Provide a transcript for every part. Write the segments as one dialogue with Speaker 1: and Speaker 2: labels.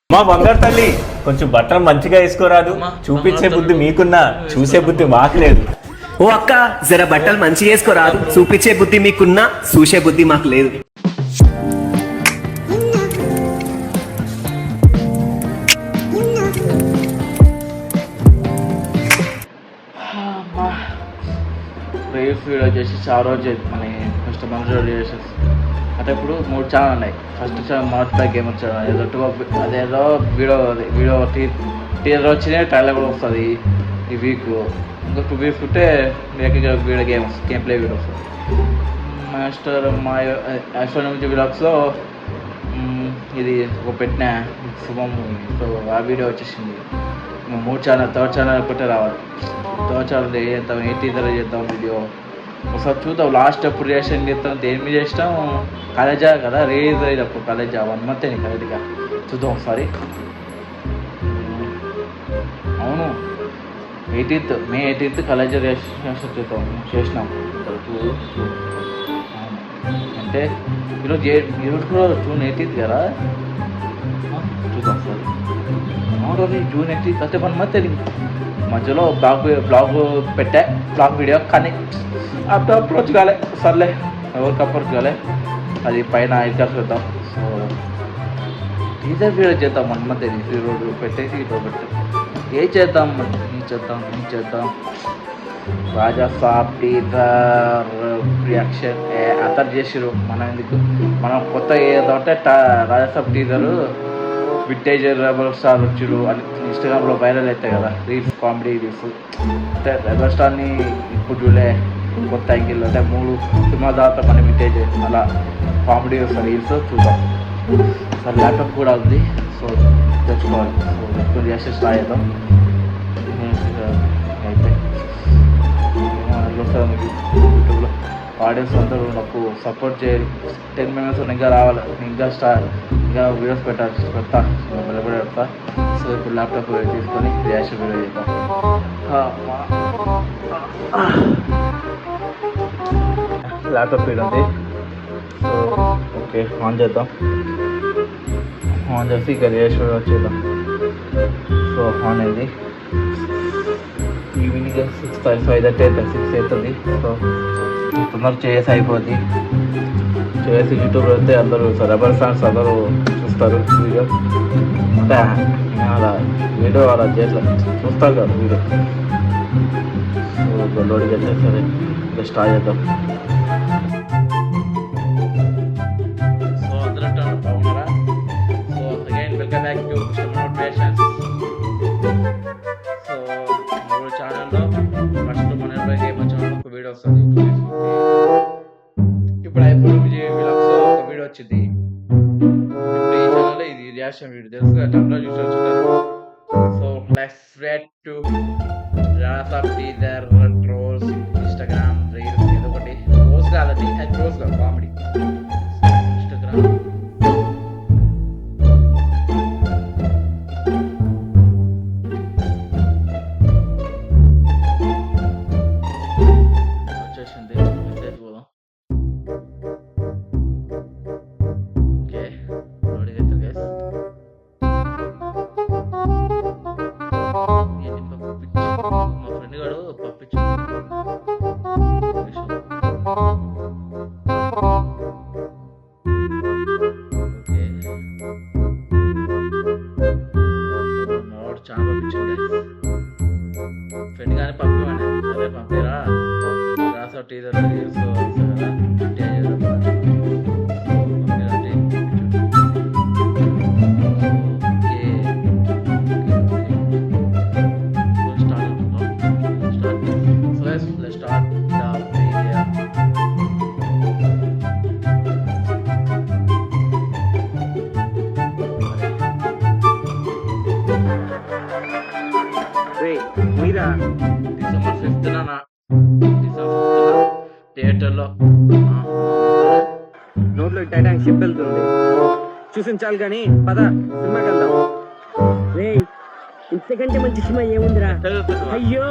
Speaker 1: మా బంగారు తల్లి కొంచెం బట్టలు మంచిగా వేసుకోరాదు. చూపించే బుద్ధి మీకున్నా చూసే బుద్ధి మాకు లేదు.
Speaker 2: ఓ అక్క, జర బట్టలు మంచిగా వేసుకోరాదు. చూపించే బుద్ధి మీకున్నా చూసే బుద్ధి మాకు లేదు.
Speaker 3: రీల్స్ వీడియో చేసి చాలా రోజు మన ఫస్ట్ మన చేసేసి అంటే ఇప్పుడు 3 ఛానల్ ఉన్నాయి. ఫస్ట్ ఛానల్ మొదటి గేమర్ ఛానల్ ఏదో అదేదో వీడియో టీజర్ వచ్చినాయి, ట్రైలర్ కూడా వస్తుంది ఈ వీక్. ఇంకా 2 వీక్స్ ఉంటే వీడియో గేమ్ ప్లే వీడియో వస్తుంది. మాస్టర్ మా ఆస్ట్రోనమీ వ్లాగ్స్లో ఇది ఒక పెట్టిన శుభం మూవీ. సో ఆ వీడియో వచ్చేసింది. 3 ఛానల్, థర్డ్ ఛానల్ ఒకటే రావాలి. థర్డ్ ఛానల్ ఏం చేద్దాం, ఏ టీజర్ చేద్దాం వీడియో ఒకసారి చూద్దాం. లాస్ట్ అప్పుడు రియాక్షన్ చేస్తాం, దేని మీద చేస్తాం. కాలేజా కదా రిలీజ్ అయ్యేటప్పుడు, కాలేజా 1 month అయింది కరెక్ట్గా. చూద్దాం ఒకసారి. అవును, 18th మే 18th కాలేజా రియాక్షన్ చూద్దాం చేసినాం. అంటే ఈరోజు కూడా జూన్ 18th కదా. చూద్దాం ఒకసారి. అవును, జూన్ 18th అంటే 1 month అయింది. మధ్యలో బ్లాగ్ పెట్టా, బ్లాగ్ వీడియో కానీ అప్రోచ్ కాలే. సర్లే, ఎవరికి అప్రోచ్ కాలే. అది పైన ఐకాస్ పెడతాం. సో టీజర్ వీడియో చేద్దాం 1 month అయింది. ఈరోజు పెట్టేసి ఇప్పుడు పెట్టాం. ఏం చేద్దాం రాజా సాబ్ టీజర్ రియాక్షన్ అతను చేసిరు. మనం ఎందుకు, మనం కొత్త ఏదో అంటే రాజా సాబ్ టీజరు వింటేజ్ రెబల్ స్టార్ వచ్చారు అని ఇన్స్టాగ్రామ్లో వైరల్ అవుతాయి కదా రీల్స్, కామెడీ రీల్స్. అంటే రెబల్ స్టార్ని ఇప్పుడు చూడలే, కొత్త యాంగిల్లో అంటే 3 సినిమా దాకా మన వింటేజ్ అలా కామెడీ వస్తుంది రీల్స్. చూద్దాం. సార్ ల్యాప్టాప్ కూడా ఉంది, సో తెచ్చుకోవాలి. సో తెచ్చుకొని రియాక్షన్ స్టార్ట్ చేద్దాం. అయితే యూట్యూబ్లో ఆడియన్స్ అందరూ నాకు సపోర్ట్ చేయాలి. 10 members ఇంకా రావాలి. ఇంకా వీడియోస్ పెడతా పెడతా. సో ఇప్పుడు ల్యాప్టాప్ తీసుకొని రియాక్షన్ వీడియో చేద్దాం. ల్యాప్టాప్ వీడియో ఉంది. సో ఓకే, ఆన్ చేద్దాం. ఆన్ చేసి ఇక రియాక్షన్ వీడియో వచ్చేద్దాం. సో ఆన్ అయింది. ఈవినింగ్ 6:05 6 అవుతుంది. సో తొందరగా చేసి అయిపోద్ది. చేసి యూట్యూబ్ అయితే అందరూ రెబల్ ఫ్యాన్స్ అందరూ చూస్తారు వీడియో. అంటే అలా వీడియో అలా చేయట్లేదు, చూస్తారు కదా వీడియో. సో లోడింగ్ అయితే సరే ఇంకా స్టార్ట్ చేద్దాం. సో అందరూ బాగున్నారా? So again welcome back to motivations. So మూడు ఛానల్లో ఫస్ట్ మన గేమ్ ఛానల్ ఒక వీడియో వస్తుంది. ఇప్పుడు ఐఫోన్ వ్లాగ్స్ ఒక వీడియో వచ్చింది. ఇప్పుడు ఈ ఛానల్లో ఇది రియాక్షన్ వీడియో తెలుసు కదా, టంలో చూసి. సో లెట్స్ రెడ్ టు రాసా టీజర్ ట్రోల్స్ ఇన్స్టాగ్రామ్ రీల్స్ ఏదో ఒకటి. ట్రోల్స్ కాదండి, అది ట్రోల్స్ కాదు, కామెడీ. ఇన్స్టాగ్రామ్ వచ్చేసింది. మెసేజ్ పోదాం. ఓకే, లోడింగ్ అవుతుంది గైస్. మా ఫ్రెండ్ గారు పంపించు. ఓకే, మావాడు చాలా పంపించింది గైస్. ఫ్రెండ్ కానీ పంపివ్వండి. అదే పంపిరా రాసా టీజర్ రీల్స్ కదా December 5th థియేటర్లో
Speaker 2: నోట్లో టైటానిక్ షిప్ వెళ్తుంది, చూసించాలి కానీ పద సినిమాకి వెళ్దాం. ఇంతకంటే మంచి సినిమా ఏముందిరా? అయ్యో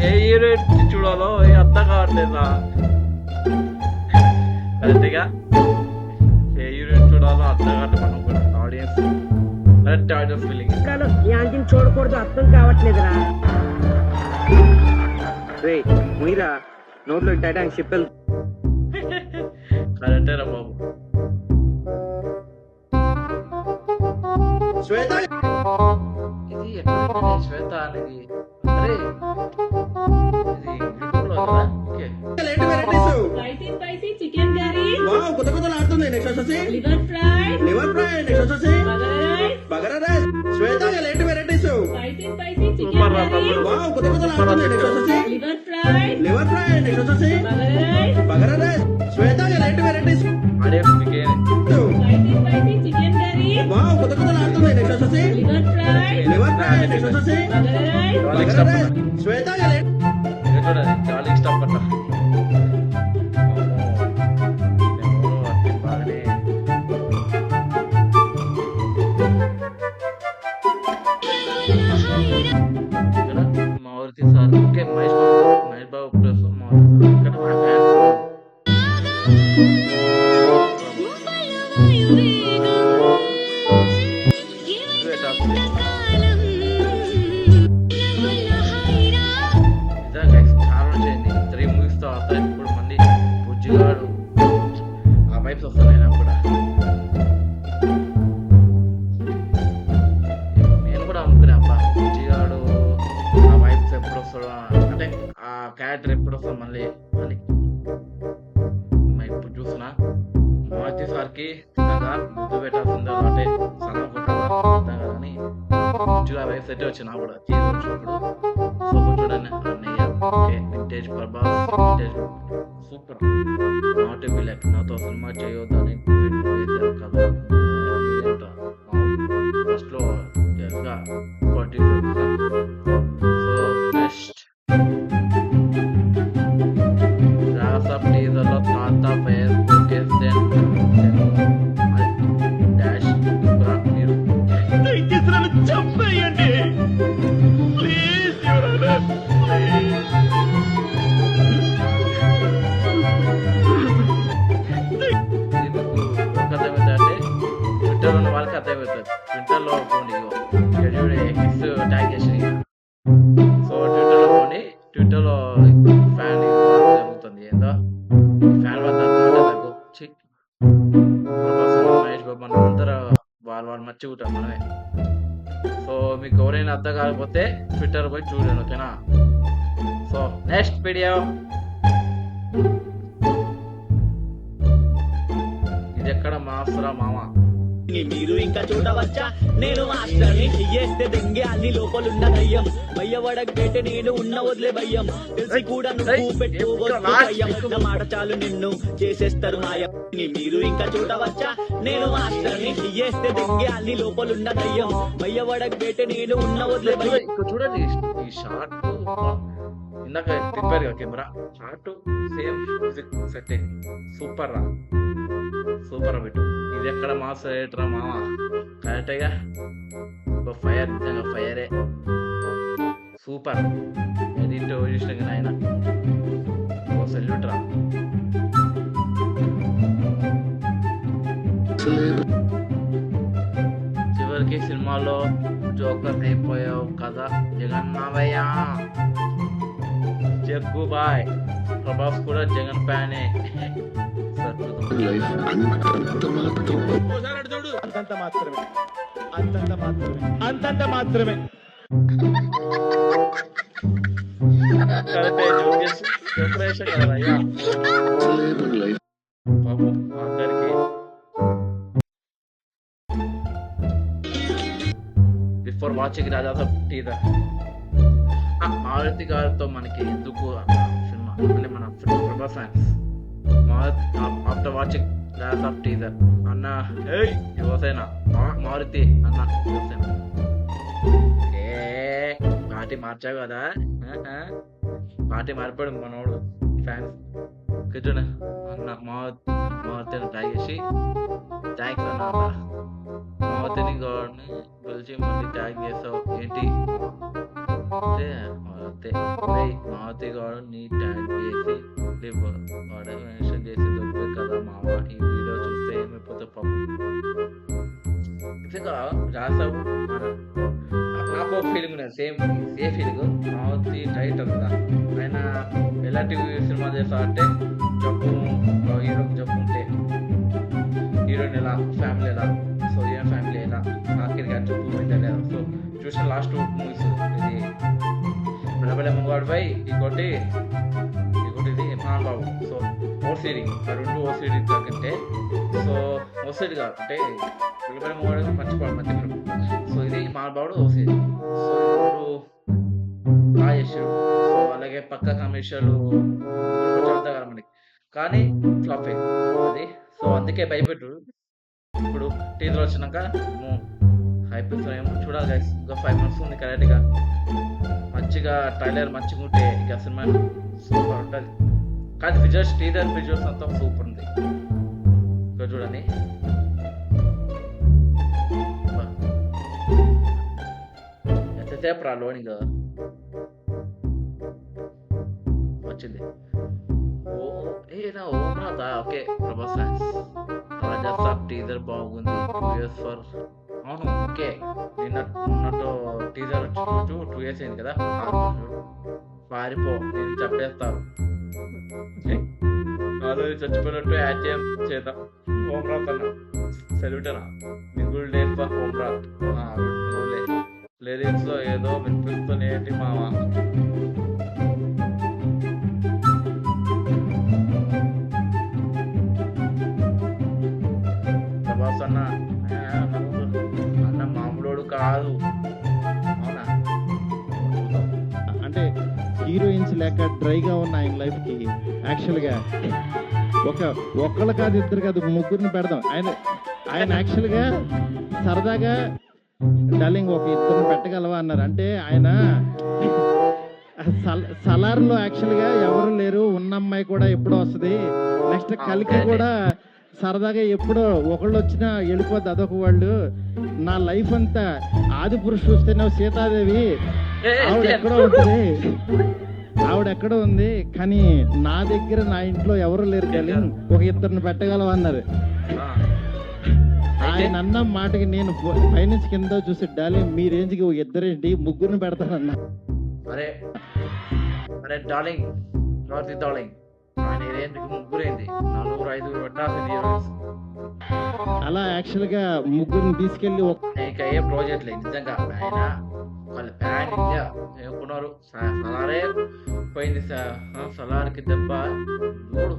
Speaker 3: ఏ హీరోయిన్ చూడాలో అర్థం కావట్లేదా? కరెక్ట్గా ఏ హీరోయిన్ చూడాలో అర్థం కావట్లేదు. మనం కూడా ఆడియన్స్ టాయిలెట్ ఫీలింగ్.
Speaker 4: యాంటీని చూడకూడదు, అర్థం కావట్లేదురా. రే ముయిరా, నోట్లో టైటానిక్ షిప్
Speaker 3: కరెక్టే రా బాబు.
Speaker 5: శ్వేత
Speaker 3: ఇది ఎక్కడ శ్వేత అనేది? అరే ఇది యూట్యూబ్ లో కదా. ఓకే
Speaker 5: ఏంటి varieties?
Speaker 4: Spicy chicken curry,
Speaker 5: wow, కొత్త కొత్తలు ఆడుతుంది. నెక్స్ట్ వచ్చేసి
Speaker 4: లివర్ ఫ్రై,
Speaker 5: నెక్స్ట్ వచ్చేసి
Speaker 4: బగారా రైస్,
Speaker 5: బగారా రైస్. శ్వేత ఏంటి వెరైటీస్?
Speaker 4: స్పైసీ చికెన్
Speaker 3: సూపర్ రా
Speaker 4: కర్రీ,
Speaker 3: తమ్ముడు.
Speaker 5: వావ్, కొత్త కొత్తలు ఆడుతుంది. నెక్స్ట్ వచ్చేసి
Speaker 4: లివర్ ఫ్రై,
Speaker 5: నెక్స్ట్ వచ్చేసి
Speaker 4: బగారా రైస్,
Speaker 5: బగారా రైస్. శ్వేత ఏంటి వెరైటీస్?
Speaker 3: అడే begin.
Speaker 4: Spicy chicken curry,
Speaker 5: wow, కొత్త కొత్తలు ఆడుతుంది. నెక్స్ట్ వచ్చేసి
Speaker 4: లివర్ ఫ్రై,
Speaker 5: నెక్స్ట్ వచ్చేసి
Speaker 4: బగారా రైస్,
Speaker 5: బగారా రైస్. శ్వేత
Speaker 3: ఇది చూడండి చాలా ఇష్టపడ్డ. Maruthi sir okay. Mahesh Babu plus Maruthi sir ఇక్కడ మా ఫ్యాన్స్. చాలా చేయండి 3 మూవీస్ తో వస్తాయి. ఇప్పుడు మళ్ళీ బుజ్జిగాడు ఆ వైబ్స్ వస్తాయి. అయినా కూడా నేను కూడా అనుకునే అబ్బా బుజ్జిగాడు ఆ వైబ్స్ ఎప్పుడు వస్తాడు, అంటే ఆ క్యారెక్టర్ ఎప్పుడు వస్తాడు మళ్ళీ అని. ఇప్పుడు చూసిన మారుతి సార్కి నిజంగా ముద్దు పెట్టాల్సిందే, అంటే సన్న కొట్టాలి కానీ బుజ్జిగా వైబ్స్ అయితే వచ్చిన కూడా వచ్చినప్పుడు. సో చూడండి అన్నయ్య vintage Prabhas, vintage super. Not be like నాతో సినిమా చేయొద్దని వేసారు కదా ఫస్ట్ లో తెలుసుగా 40. సో నెక్స్ట్ రాసప్ టీజర్ లో తాత ఫేస్బుక్ డాష్ మీరు చంపేయండి ప్లీజ్. ట్విట్టర్ ఉన్న వాళ్ళకి అర్థమవుతుంది. ట్విట్టర్లో పోండి, ఎక్స్ ట్యాగ్ చేసి. సో ట్విట్టర్లో పోండి, ట్విట్టర్లో ఫ్యాన్ జరుగుతుంది. ఏందో ఫ్యాన్ వద్ద మహేష్ బాబు మనం అందరూ వాళ్ళు మర్చిపోతాం మనమే. సో మీకు ఎవరైనా అర్థం కాకపోతే ట్విట్టర్ పోయి చూడండి, ఓకేనా? సో నెక్స్ట్ వీడియో ఇది ఎక్కడ మాస్టరా మామ.
Speaker 6: మీరు ఇంకా చూడవచ్చా, నేను మాస్టర్ని చెయ్యేస్తే దెంగే అన్ని లోపలున్న దయ్యం భయ్యవడకు పెట్టి నేను ఉన్న వదిలే భయ్యం తెలిసి కూడా నువ్వు పెట్టు భయ్యం నా మాట చాలు నిన్ను చేసేస్తారు మాయం. మీరు ఇంకా చూడవచ్చా, నేను మాస్టర్ని చెయ్యేస్తే దెంగే అన్ని లోపలున్న దయ్యం భయ్యవడకు పెట్టి నేను ఉన్న వదిలే భయ్యం.
Speaker 3: ఇక్కడ చూడండి ఈ షార్ట్ ఇందాక తిప్పారు కదా camera, short same music setting super రా, సూపర్ రా బిట్టు. ఇది ఎక్కడ మాస్ రా మామ, కరెక్ట్గా ఫైర్, నిజంగా ఫైరే సూపర్. ఎడిట్ చూసిన ఆయన సెల్యూట్ రా. చివరికి సినిమాలో జోకర్ అయిపోయావు కదా జగన్నావయ్య. జగ్గు బాయ్, ప్రభాస్ కూడా జగన్ ఫ్యానే.
Speaker 6: అంతంత మాత్రమే, అంతంత మాత్రమే, అంతంత మాత్రమే.
Speaker 3: కరెక్టే జోకరేషన్ కదా అయ్యా పాపం అందరికి. Before watching Rajasaab teaser Maruthi గారితో మనకి ఎందుకు సినిమా అంటే మన Prabhas fans after watching Rajasaab teaser అన్న యువసేన మారుతి అన్న యువసేన పార్టీ మార్చావు కదా, పార్టీ మారిపోయాడు మనోడు ఫ్యాన్స్. కూర్చోండి అన్న మారుతిని ట్రై చేసి థ్యాంక్స్ అన్న. మారుతిని గౌడ్ని పిలిచి మళ్ళీ ట్యాగ్ చేసావు ఏంటి అంటే మారుతి గౌడ్ నీ ట్యాగ్ చేసి మెన్షన్ చేసి దొబ్బే కదా మామ. ఈ వీడియో చూస్తే ఏమైపోతే పాపం. నిజంగా రాసావు నాకు ఒక ఫీలింగ్ ఉన్నది సేమ్ ఫీలింగ్ మావతి డైరెక్టర్ కదా ఆయన ఎలాంటి సినిమా చేస్తా అంటే జబ్బు హీరోకి జబ్బు ఉంటే హీరోయిన్ ఎలా ఫ్యామిలీ ఎలా సో ఏ ఫ్యామిలీ ఎలా ఆఖరికి ఆ జబ్బు పోయిందా లేదా సో చూసిన లాస్ట్ మూవీస్ ఇది బలబల మంగవాడిపై ఇంకోటి ఇది మహానుభావు సో ఓసిడి రెండు ఓసిడి కాకంటే సో ఓసిడి కాదు అంటే బలబల మంగవాడు మర్చిపోవడం మధ్య సో ఇది మహానుభావుడు ఓసిడి సో ఇప్పుడు బాగా చేశాడు సో అలాగే పక్క కమర్షియల్ చదువుతా మనకి కానీ ఫ్లాప్ అయింది అది సో అందుకే భయపెట్టు ఇప్పుడు టీజర్ వచ్చినాక అయిపోతాయేమో చూడాలి గైస్ ఇంకా 5 months ఉంది కరెక్ట్గా మంచిగా ట్రైలర్ మంచిగా ఉంటే ఇక సినిమా సూపర్ ఉంటుంది కానీ టీజర్స్ అంతా సూపర్ ఉంది ఇంకా చూడండి ఎంతసేపు రా లోనింగ్ వచ్చింది ఓమ్రాత ఓకే ప్రభాస్ ఫ్యాన్స్ రాజా టీజర్ బాగుంది 2 years ఫర్ అవును ఓకే నిన్నతో టీజర్ వచ్చి 2 years అయింది కదా పారిపో నేను చెప్పేస్తాను ఆల్రెడీ చచ్చిపోయినట్టు యాడ్ చేద్దాం ఓమ్రాత్ అన్న సెల్యూటనా మిగులు లేదు ఓమ్రాత్ లిరిక్స్ లో ఏదో వినిపిస్తుంది మావా ప్రభాస్ అన్న మామూలోడు కాదు అవునా
Speaker 7: అంటే హీరోయిన్స్ లేక డ్రైగా ఉన్న ఆయన లైఫ్కి యాక్చువల్గా ఒక్కళ్ళు కాదు ఇద్దరు కాదు ముగ్గురిని పెడదాం ఆయన యాక్చువల్గా సరదాగా డార్లింగ్ ఒక ఇద్దరిని పెట్టగలవా అన్నారు అంటే ఆయన సలార్లో యాక్చువల్గా ఎవరు లేరు ఉన్న అమ్మాయి కూడా ఎప్పుడో వస్తుంది నెక్స్ట్ కలికి కూడా సరదాగా ఎప్పుడో ఒకళ్ళు వచ్చినా వెళ్ళిపోద్ది అదొక వాళ్ళు నా లైఫ్ అంతా ఆది పురుషుడు చూస్తేనే సీతాదేవి ఆవిడెక్కడో ఉంది కానీ నా దగ్గర నా ఇంట్లో ఎవరు లేరు డార్లింగ్ ఒక ఇద్దరిని పెట్టగలవా అన్నారు ఆయన అన్న మాటకి నేను పైనుంచి కింద చూసి డార్లింగ్ మీ రేంజ్కి ఇద్దరేంటి ముగ్గురిని పెడతానన్నా
Speaker 3: అరే డార్లింగ్ నాట్ డార్లింగ్ ఆయన రేంజ్కి ముగ్గురైంది 4-5 పెట్టాల్సింది
Speaker 7: అలా యాక్చువల్గా ముగ్గురిని తీసుకెళ్ళి
Speaker 3: ఇంకా ఏ ప్రాజెక్ట్ లేదు నిజంగా ఆయన వాళ్ళ ప్యాన్ ఇండియా ఏమనుకున్నారు సలారే పోయింది సలార్కి దెబ్బ మూడు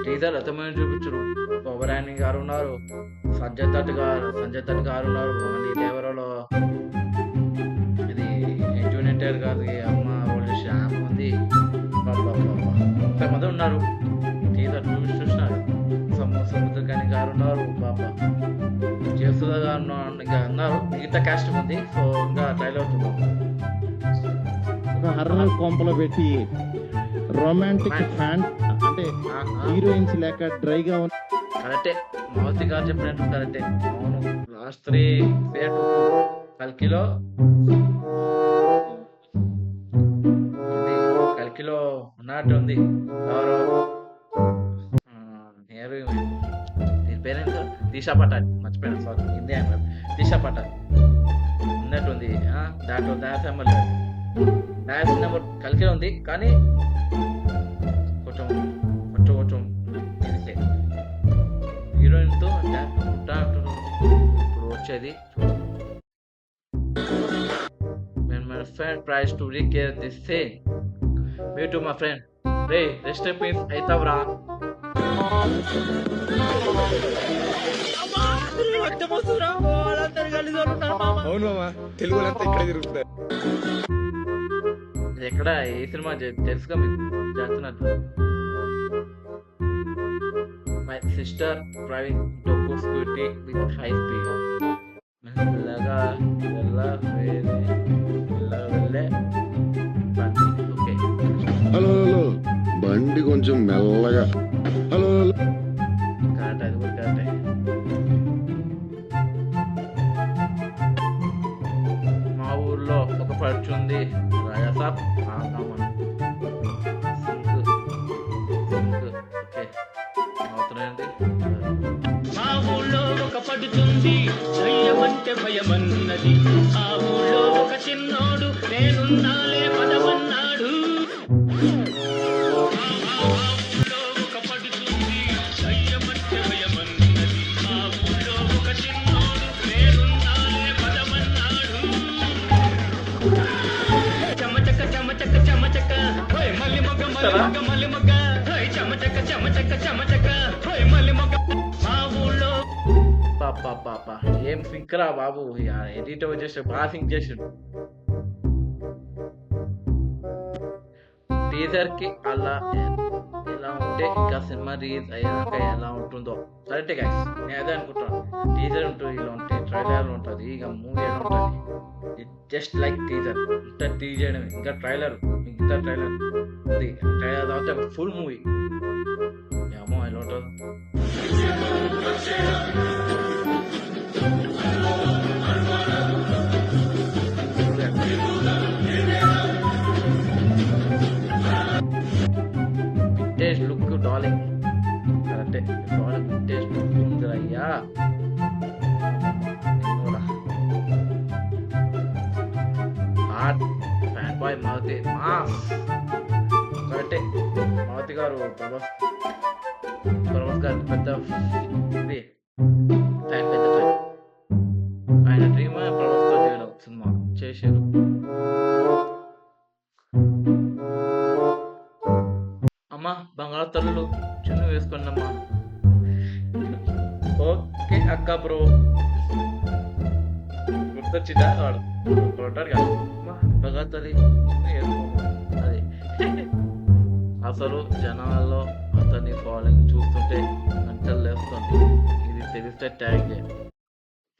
Speaker 3: టీజర్ అర్థమైన చూపించరు బొబరాని గారు ఉన్నారు సంజయ్ దత్ గారు ఉన్నారు మళ్ళీ దేవరలో ఇది జూనియర్ గారి అమ్మ వాళ్ళు శ్యామ్ ఉంది ఇంతమంది ఉన్నారు టీజర్ చూసినారు సముద్రకాని గారు ఉన్నారు బాబా జయసుధ గారు ఇంకా ఉన్నారు మిగతా క్యాస్ట్ ఉంది సో ఇంకా ట్రైలర్ చూద్దాం
Speaker 7: ఒక హర్రర్ కొంపలో పెట్టి రొమాంటిక్ ఫ్యాన్ అంటే హీరోయిన్స్ లేక డ్రైగా ఉన్న
Speaker 3: కరెక్టే మావతి గారు చెప్పినట్టు కరెక్టే అవును లాస్ట్ 3 కల్కిలో ఉన్నట్టు ఉంది ఎవరో దీని పేరెంట్ దిశా పటాన్ మర్చిపోయాను సారీ హిందీ ఆయన దిశా పటాన్ ఉన్నట్టుంది దాంట్లో డాన్స్ నెంబర్ కలికే ఉంది కానీ కొంచెం హీరోయిన్తో ఇప్పుడు వచ్చేది when my friend tries to recreate this scene me to my friend hey rest in peace aitavra
Speaker 8: అవును మామ తెలుగులంతా ఇక్కడే తిరుగుతున్నారు
Speaker 3: ఎక్కడ ఏ సినిమా తెలుసుగా మీకు చేస్తున్నట్టు మై సిస్టర్ డ్రైవింగ్ టోకో స్కూటీ విత్ హై స్పీడ్ మెల్లగా వెళ్ళే బండి ఓకే
Speaker 9: హలో బండి కొంచెం మెల్లగా హలో
Speaker 3: కరెక్ట్ అది కూడా కరెక్టే మా ఊర్లో ఒక పడుచుంది రాజాసాబ్ ఓకే అవుతున్నాయండి
Speaker 6: మా ఊళ్ళో ఒక పడుతుంది చెయ్యమంటే భయమన్నది ఆ ఊళ్ళో ఒక చిన్నోడు నేనున్నాలే పదమన్నాడు ఒక పడుతుంది భయమంటే భయమన్నది ఆ ఊళ్ళో ఒక చిన్నోడు నేనున్నాలే పదమన్నాడు చెమచక్క చెమచక్క చెమచక్క హోయ్ మల్లి మొగ్గ మల్లి మొగ్గ మల్లి మొగ్గ హోయ్ చెమచక్క చెమచక్క చెమచక్క హోయ్ మల్లి మొగ్గ మా ఊళ్ళో పాప ఏం సింక్ రా బాబు ఎడిట్ వచ్చేసి బాగా సింక్ చేసిండు టీజర్ కి అలా ఎలా ఉంటే ఇంకా సినిమా రిలీజ్ అయ్యాక ఎలా ఉంటుందో కరెక్టే గైస్ నేను అదే అనుకుంటాను టీజర్ ఉంటుంది ఇలా ఉంటే ట్రైలర్ ఉంటుంది ఇక మూవీ ఎలా ఉంటుంది జస్ట్ లైక్ టీజర్ ఇంత టీజర్ ఇంకా ట్రైలర్ మిగతా ట్రైలర్ ఉంది ట్రైలర్ తర్వాత ఫుల్ మూవీ ఏమో ఎలా ఉంటుంది వింటేజ్ లుక్ డార్లింగ్ కరెక్టే డార్లింగ్ వింటేజ్ లుక్ ఉంది అయ్యా heart fan boy Maruthi mass కరెక్టే మారుతి గారు ప్రభాస్ గారు పెద్ద ఇది ఫ్యాన్ పెద్ద ఫ్యాన్ ఆయన డ్రీమ్ ప్రభాస్తో చేయడం సినిమా చేశారు అమ్మా బంగాళ తల్లులు చిన్న వేసుకోండి అమ్మా ఓకే అక్క బ్రో గుర్తొచ్చిందా వాడు కొట్టాడు కదా అమ్మా బంగాళ తల్లి చిన్న వేసుకో అది అసలు జనాల్లో అతని ఫాలోయింగ్ చూస్తుంటే గంటలు లేస్తుంది ఇది తెలిస్తే ట్యాగ్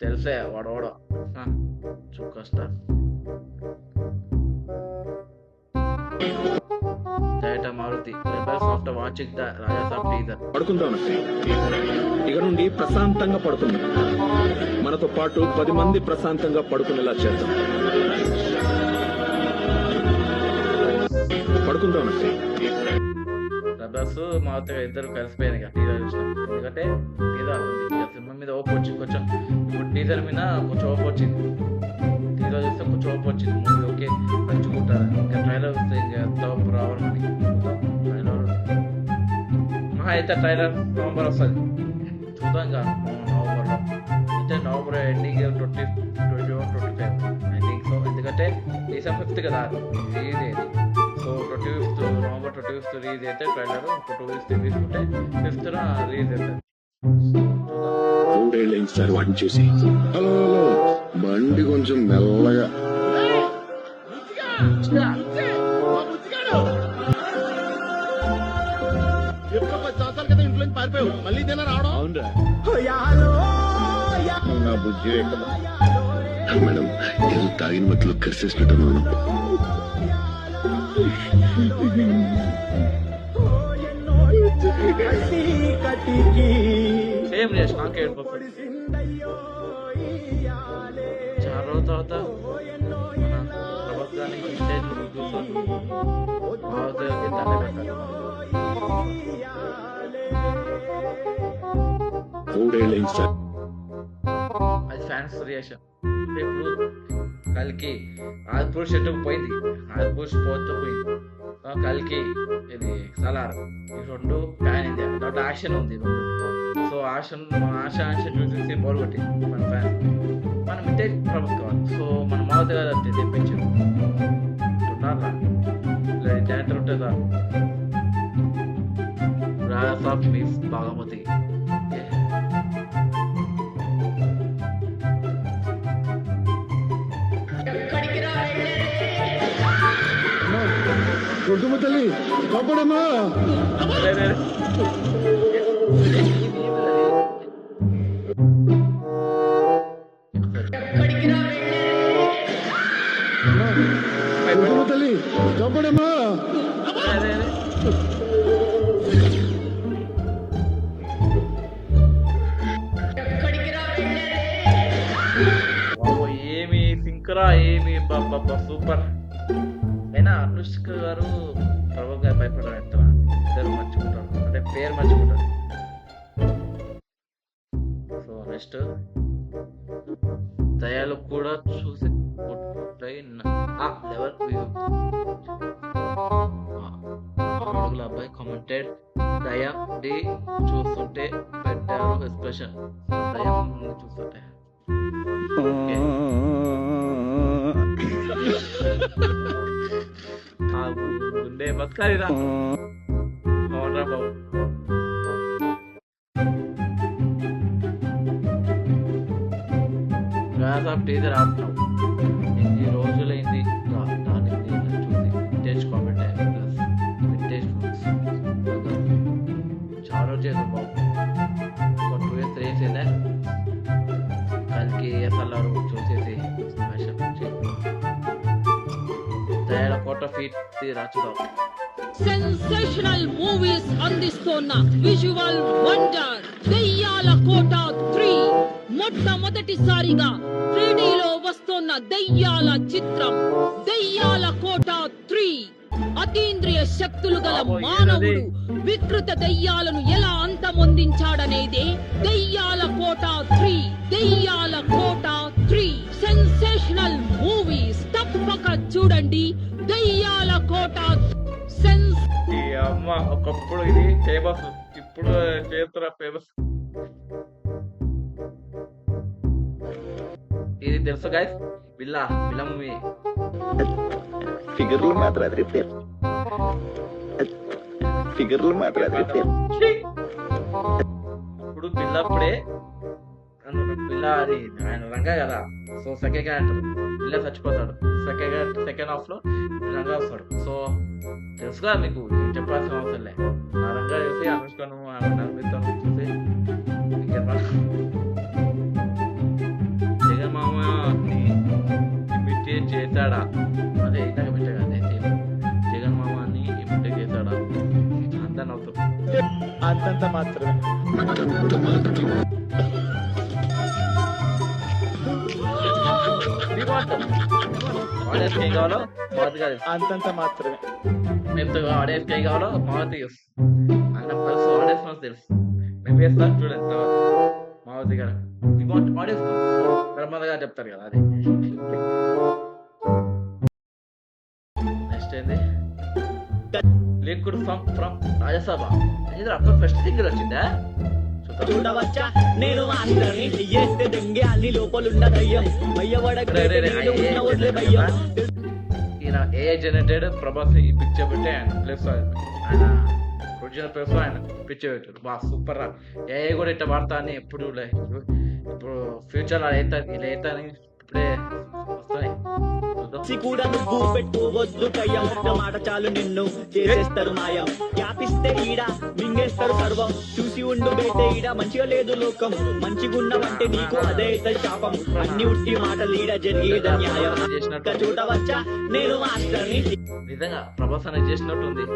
Speaker 6: తెలిసే వాడోడ చూకొస్తా డేటా Maruthi rebels after watching the Raja Saab teaser
Speaker 8: పడుకుందాం ఇక నుండి ప్రశాంతంగా పడుకుందాం మనతో పాటు 10 మంది ప్రశాంతంగా పడుకునేలా చేద్దాం పడుకుందాం
Speaker 3: ప్రభాస్ మాతో ఇద్దరు కలిసిపోయాను ఇక టీజర్ చూసినాం ఎందుకంటే టీజర్ సినిమా మీద ఓపు వచ్చింది కొంచెం ఇప్పుడు టీజర్ మీద కొంచెం ఓపు వచ్చింది టీజర్ చూస్తే కొంచెం ఓపు వచ్చింది మూవీ ఓకే మంచిగా ఉంటుంది ఇంకా ట్రైలర్ వస్తే ఇంకా ఎంత ఓపు రావాలి ట్రైలర్ మహా అయితే ట్రైలర్ నవంబర్ వస్తుంది చూద్దాం ఇంకా నవంబర్లో అంటే November ending 21-25 I think so ఎందుకంటే డిసెంబర్ 5th కదా రిలీజ్ అయ్యేది so 25th November 25th release అయితే ట్రైలర్ ఒక 2 weeks 3 weeks ఉంటే 5th రిలీజ్ అవుతుంది
Speaker 9: మూడేళ్ళైంది సార్ వాటిని చూసి. హలో బండి కొంచెం మెల్లగా.
Speaker 7: ఎప్పుడో 10 సంవత్సరాల క్రితం ఇంట్లో నుంచి పారిపోయావు మళ్ళీ ఇదేనా రావడం అవునరా నా బుద్ధి ఎక్కడ
Speaker 9: మేడం ఏదో తాగిన మత్తులో కరిసేసినట్టున్నాను.
Speaker 3: సేమ్ చేసి నాకే ఏడిపోతుంది చాలా రోజుల తర్వాత ప్రభాస్ గారిని వింటేజ్ చూస్తాను
Speaker 9: మూడేళ్ళైంది సార్.
Speaker 3: అది ఫ్యాన్స్ రియాక్షన్ ఇప్పుడు కలికి ఆదిపురుష్ షెట్ పోయింది ఆదిపురుష్ పోతే పోయింది కలికి ఇది సలార్ ఈ రెండు ఫ్యాన్ ఇండియా దాంట్లో యాక్షన్ ఉంది సో యాక్షన్ చూసేసి బోర్ కొట్టింది మన ఫ్యాన్ మనం ఇంటే ప్రభాస్ కావాలి సో మన మావతి గారు అంతే తెప్పించారు ఉన్నారా ఇలా డైరెక్టర్ ఉంటుందా రాజాసాబ్ మీస్ బాగమతి
Speaker 9: కుటుంబ తల్లి కాపాడమ్మా. కుటుంబ తల్లి కాపాడమ్మా.
Speaker 3: ఏమి సింకరా ఏమి బాబా సూపర్ అయినా అనుష్క గారు ప్రభాస్ గారు భయపడడం ఎంత ఇద్దరు మంచుకుంటారు అంటే పేరు మంచుకుంటారు సో నెక్స్ట్ దయాలు కూడా చూసి అబ్బాయి కామెంటెడ్ దయా డి చూస్తుంటే పెట్టారు ఎక్స్ప్రెషన్ దయా చూస్తుంటే గుండె బతకాలిరా అవునరా బాబు. గ్లాస్ ఆఫ్ టీజర్ ఆడుతున్నావు ఎన్ని రోజులైంది దాన్ని చూసి vintage comment plus vintage fruits చాలా రోజు చేద్దాం బాబు ఒక 2 years 3 years అయిందా కలికి ఎస్ఎల్ఆర్ చూసేసి తయారు కోట ఫీట్ రాచుదాం.
Speaker 4: సెన్సేషనల్ మూవీస్ అందిస్తోన్న విజువల్ వండర్ దెయ్యాల కోట 3 మొట్టమొదటిసారిగా 3Dలో వస్తోన్న దెయ్యాల చిత్రం దెయ్యాల కోట 3. అతీంద్రియ శక్తులు గల మానవుడు వికృత దెయ్యాలను ఎలా అంతమొందించాడనేదే దెయ్యాల కోట 3. దెయ్యాల కోట 3 సెన్సేషనల్ మూవీస్ తప్పక చూడండి. దెయ్యాల కోట
Speaker 3: ఈ అమ్మ ఒకప్పుడు ఇది ఫేమస్, ఇప్పుడు చేస్తున్న ఫేమస్. ఇది తెలుసు గైస్, బిల్లా మూవీ
Speaker 2: ఫిగర్లు మాత్రం రిపేర్
Speaker 3: ఇప్పుడు బిల్లప్పుడే బిల్ల అది ఆయన రంగా కదా. సో సెకండ్ క్యారెక్టర్ బిల్ల చచ్చిపోతాడు. సెకండ్ హాఫ్ లో రంగా వస్తాడు. సో తెలుసుగా మీకు ఏం చెప్పాల్సిన అవసరం లే. నా రంగా చూసి అనుష్కను నమ్మితాను చూసి జగన్ మామ ఇమిటేట్ చేశాడా? అదే ఇందాక పెట్టా కదా జగన్ మామ అని ఇమిటేట్ చేశాడా? అంతా నవ్వుతాడు.
Speaker 7: అంతంత మాత్రమే.
Speaker 3: ఆడియన్స్ ఏం కావాలో మాది కాదు,
Speaker 7: అంతంత మాత్రమే.
Speaker 3: మేము ఆడియన్స్ ఏం కావాలో మావతి తెలుసు. ఆయన తెలుసు, ఆడియన్స్ మాకు తెలుసు. మేము వేస్తాం చూడండి తర్వాత మావతి గారు ఆడియన్స్ బ్రహ్మద గారు చెప్తారు కదా. అది నెక్స్ట్ ఏంది లిక్విడ్ ఫ్రమ్ రాజ్యసభ. ఇది అప్పుడు ఫస్ట్ సింగిల్ వచ్చిందా?
Speaker 6: చూడవచ్చా నేను మాస్టర్ని చెయ్యేస్తే దెంగే అన్ని లోపలున్న దయ్యం
Speaker 3: ఈయన ఏ జనరేటెడ్ ప్రభాస్ ఈ పిక్చర్ పెట్టి ఆయన ప్లేస్ ఆయన ఒరిజినల్ ప్లేస్ ఆయన పిక్చర్ పెట్టాడు. బా సూపర్ రా. ఏ కూడా ఇట్లా వాడతా అని ఎప్పుడు ఇప్పుడు ఫ్యూచర్ అలా అవుతుంది ఇలా అవుతా అని ఇప్పుడే వస్తాయి.
Speaker 6: కూడా నువ్వు పెట్టుకోవద్దు కయ్యం నా మాట చాలు నిన్ను చేసేస్తారు మాయం. యాపిస్తే ఈడ మింగేస్తారు సర్వం. చూసి ఉండు బేటే ఈడ మంచిగా లేదు లోకం. మంచిగున్నవంటే నీకు అదే శాపం. అన్ని ఉట్టి మాటలు ఈడ జరిగేద న్యాయం. చూడవచ్చా నేను మాస్టర్ని.
Speaker 3: నిజంగా ప్రభాస్ అనేది చేసినట్టు ఉంది.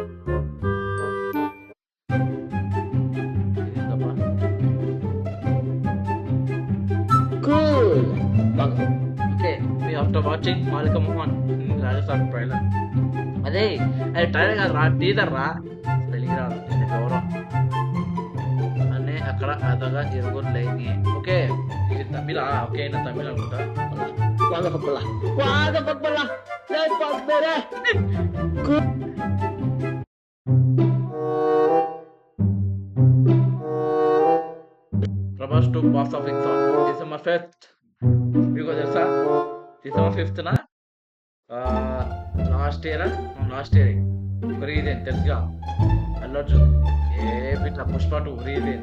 Speaker 3: ఓకే, మీ ఆఫ్టర్ వాచింగ్ మాలిక మోహన్ రాజస్థాన్ ట్రైలర్. అదే అది ట్రైలర్ కాదు రా, టీజర్ రా. తెలుగు రాదు గౌరవం అనే అక్కడ అదగా ఇరుగురు లైన్. ఓకే ఇది తమిళ. ఓకే అయినా తమిళ అనుకుంటా. Prabhas 2 box office December 5th. మీకు తెలుసా December 5th last year reason తెలుసుగా అల్లు అర్జున్ ఇట్లా పుష్ప 2 రీజన్.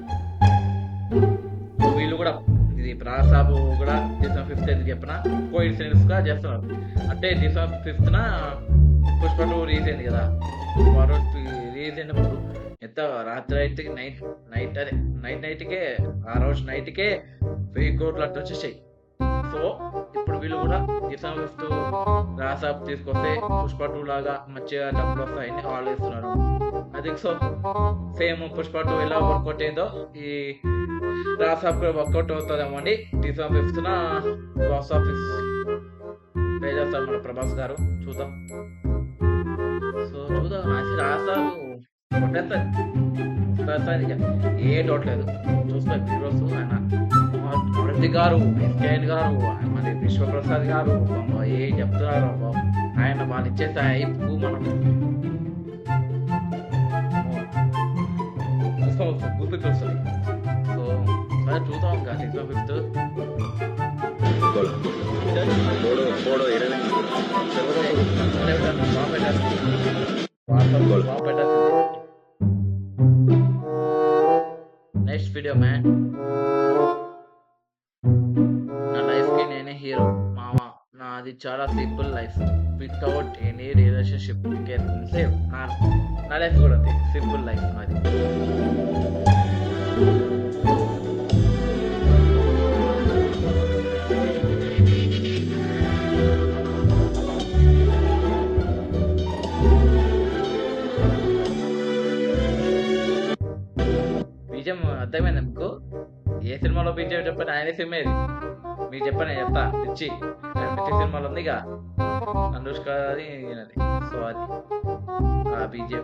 Speaker 3: వీళ్ళు కూడా ఇది రాసాబు కూడా December 5th అని చెప్పిన కోఇన్సిడెన్స్ గా చేస్తున్నారు. అంటే December 5th పుష్ప 2 రీజన్ కదా. రీజన్ ఎంత రాత్రి అయితే నైట్కే ఆ రోజు నైట్కే 1000 కోట్లు అట్లా వచ్చేసాయి. సో ఇప్పుడు వీళ్ళు కూడా December 5th రాసాబ్ తీసుకొస్తే పుష్ప 2 లాగా మంచిగా డబ్బులు వస్తాయని వాళ్ళు ఇస్తున్నారు. అది సో సేమ్ పుష్ప 2 ఎలా వర్కౌట్ అయిందో ఈ రాసాబ్ కూడా వర్కౌట్ అవుతుందేమో అండి. December 5th box office pay చేస్తారు మన ప్రభాస్ గారు. చూద్దాం. సో చూద్దాం. రాసాబ్ కొట్టేస్తారు, ఏ డౌట్ లేదు. చూస్తా హీరోస్ ఆయన మారుతి గారు, ఎస్కేఎన్ గారు, మరి విశ్వప్రసాద్ గారు ఏం చెప్తున్నారు బాబు. ఆయన వాళ్ళు ఇచ్చేస్తే అయిపో మనం గుర్తుకు వస్తుంది. సో అదే చూద్దాం ఇంకా December 5th next video man. నా లైఫ్ కి నేనే హీరో మామ. నాది చాలా simple life without any relationship. Same నా లైఫ్ కూడా అంతే సింపుల్ లైఫ్ నాది. బీజం అర్థమైందా మీకు? ఏ సినిమాలో బీజం చెప్పండి, ఆయనే సినిమా ఇది. మీకు చెప్పండి, నేను చెప్తా. పిచ్చి సినిమాలో ఉంది ఇక అనుష్క అది ఈయనది. సో అది ఆ బీజం.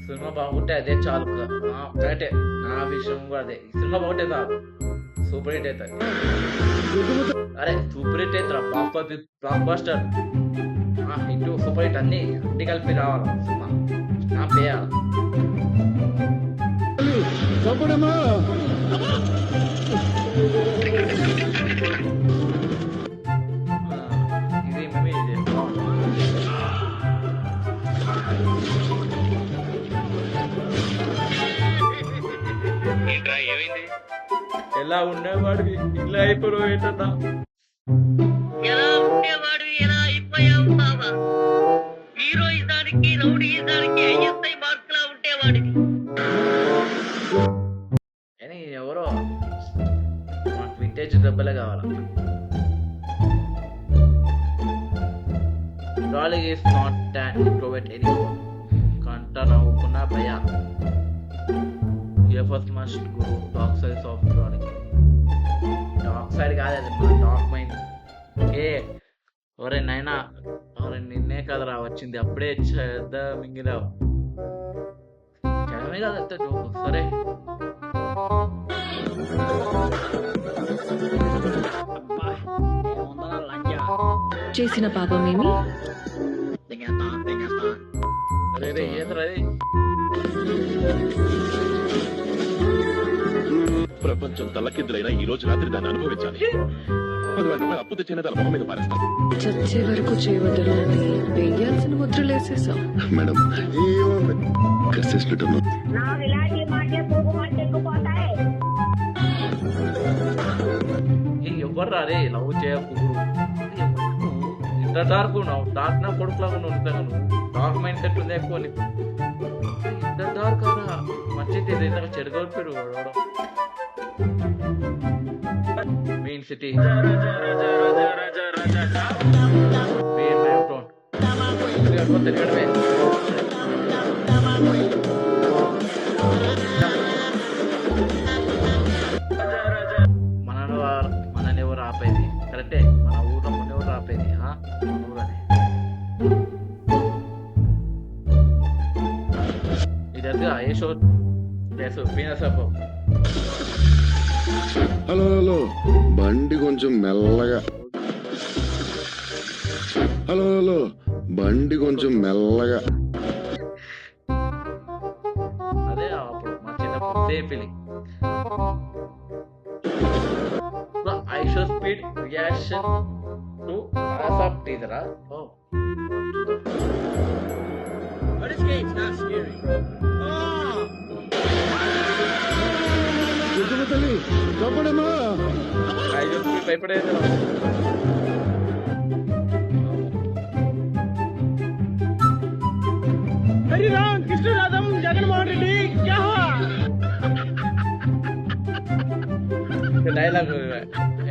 Speaker 3: సినిమా బాగుంటే అదే చాలు. కరెక్టే, నా విషయం కూడా అదే. సినిమా బాగుంటే చాలు, సూపర్ హిట్ అవుతుంది. అరే సూపర్ హిట్ అవుతారా, block buster hit super hit అన్ని కలిపి రావాలి సినిమా. నా పేయాలి ఇది మేమే ఇది ఎలా ఉండేవాడివి ఇలా అయిపోయావు ఏంటన్నా?
Speaker 6: ఎలా ఉండేవాడు ఎలా అయిపోయావు బాబా. హీరోయిజానికి రౌడీయిజానికి ఐఎస్ఐ మార్కులా ఉండేవాడివి.
Speaker 3: అని ఎవరో మాకు వింటేజ్ దెబ్బలే కావాల. Trolling is not an introvert anymore. కంట నవ్వుకున్న భయ. First must go dark sides of trolling. Dark side కాదు అది, మన డార్క్ మైండ్. ఏ ఒరే నైనా, ఒరే నిన్నే కదరా వచ్చింది, అప్పుడే చెద్ద మింగిరావు. చెడమే కాదు అంతే జోకు. సరే
Speaker 4: చేసిన పాపమేమి?
Speaker 3: అరే రే ఏంద్రా ఇది?
Speaker 8: ప్రపంచం తల్లకిద్దులైనా ఈ రోజు రాత్రి దాన్ని అనుభవించాలి. అప్పు తెచ్చిన తన మొహం మీద పారేస్తాను.
Speaker 4: చచ్చే వరకు చేయవద్దు అని వేయాల్సిన ముద్రలేసేసాం.
Speaker 9: మేడం కసేసినట్టు
Speaker 3: ఎవరు రే లవ్ చేయకూడదు. ఇంత డార్క్ ఉన్నావు, డార్క్ నా కొడుకులాగా ఉన్నావు. నిజంగా నువ్వు డార్క్ మైండ్ సెట్ ఉంది ఎక్కువ నీకు. ఇంత డార్క్ కదా మంచిది, నిజంగా చెడగొట్టారు వాడు. మెయిన్ సిటీ మనని ఎవరు ఆపేది? కరెక్టే, మన ఊర్లో మన ఎవరు ఆపేది? మన ఊరని ఇది ఏ షో ఫీనస్.
Speaker 9: హలో హలో బండి కొంచెం మెల్లగా. హలో హలో బండి కొంచెం మెల్లగా.
Speaker 3: అదే అప్పుడు మా చిన్నప్పుడు same feeling. I show speed reaction to ASAP teaser. Oh.
Speaker 5: But this game's not scary.
Speaker 3: I show speed భయపడేది.
Speaker 5: హరి రామ్ కృష్ణరాధం జగన్మోహన్ రెడ్డి క్యా
Speaker 3: డైలాగ్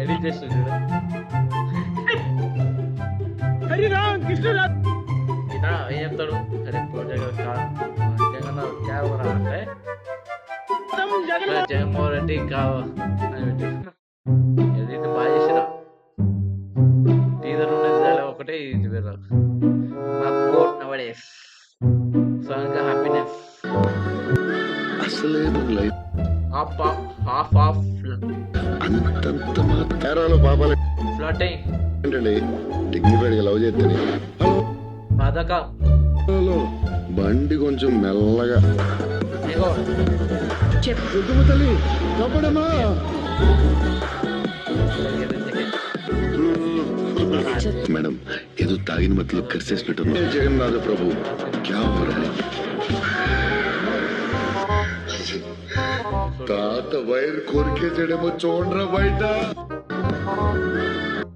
Speaker 3: ఎడిట్ చేస్తుంది చూడు.
Speaker 5: హరి రామ్ కృష్ణరాధం
Speaker 3: ఏం చెప్తాడు? అరే జగన్ క్యావరా అంటే జగన్మోహన్ రెడ్డి కావా ఎడిట్ బాగా చేసిరా. టీజర్ ఉండేది డైలాగ్ ఒకటే, ఇది వేరే నా కోట్ నవడేస్. సో ఇంకా హ్యాపీనెస్.
Speaker 9: అస్సలే మన లైఫ్
Speaker 3: హాఫ్ ఆఫ్
Speaker 9: అంతంత మాత్రాలు పాపాలు
Speaker 3: ఫ్లటింగ్
Speaker 9: ఏంటండి డిగ్నిఫైడ్ గా లవ్ చేస్తేనే
Speaker 3: బాధక
Speaker 9: హలో, బండి కొంచెం మెల్లగా
Speaker 3: ఇగో
Speaker 7: రుద్దుమ తల్లి కప్పడమా
Speaker 9: మేడం ఏదో తాగిన మధ్యలో కరిసేసినట్టు జగన్నాథ ప్రభు క్యా హో రహా హై? తాత వైర్ కొరికేసాడేమో చూడరా బయట.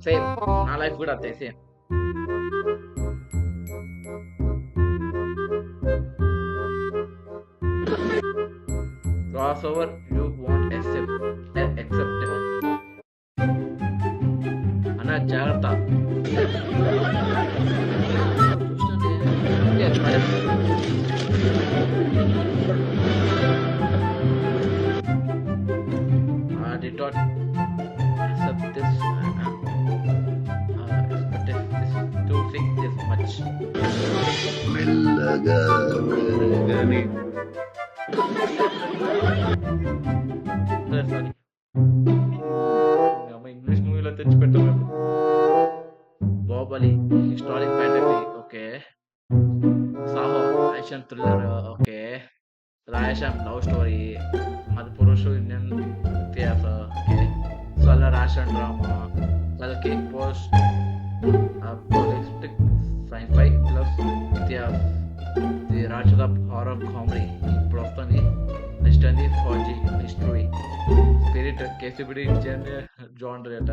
Speaker 3: సేమ్ నా లైఫ్ కూడా అంతే same. Cross over you want accept అన్న జాగ్రత్త. I did not accept this. To think this much.
Speaker 9: మెల్లగా మెల్లగానే.
Speaker 3: Sorry. ఇంగ్లీష్ మూవీలో తెచ్చి పెట్టాము. Baahubali historic fantasy okay. Saaho action thriller okay. రాయశామ్ లవ్ స్టోరీ. అది పురుషు ఇండియన్ ఇతిహాస ఓకే. Salaar action drama. కల్కి పోస్ట్ అపోలిస్టిక్ సైన్ఫై ప్లస్ ఇతిహాస్. ది రాజుగా హారర్ కామెడీ. ఇప్పుడు వస్తుంది నెక్స్ట్ అండి ఫాజీ హిస్టరీ స్పిరిట్ కేసీబిడి జాన్ రేట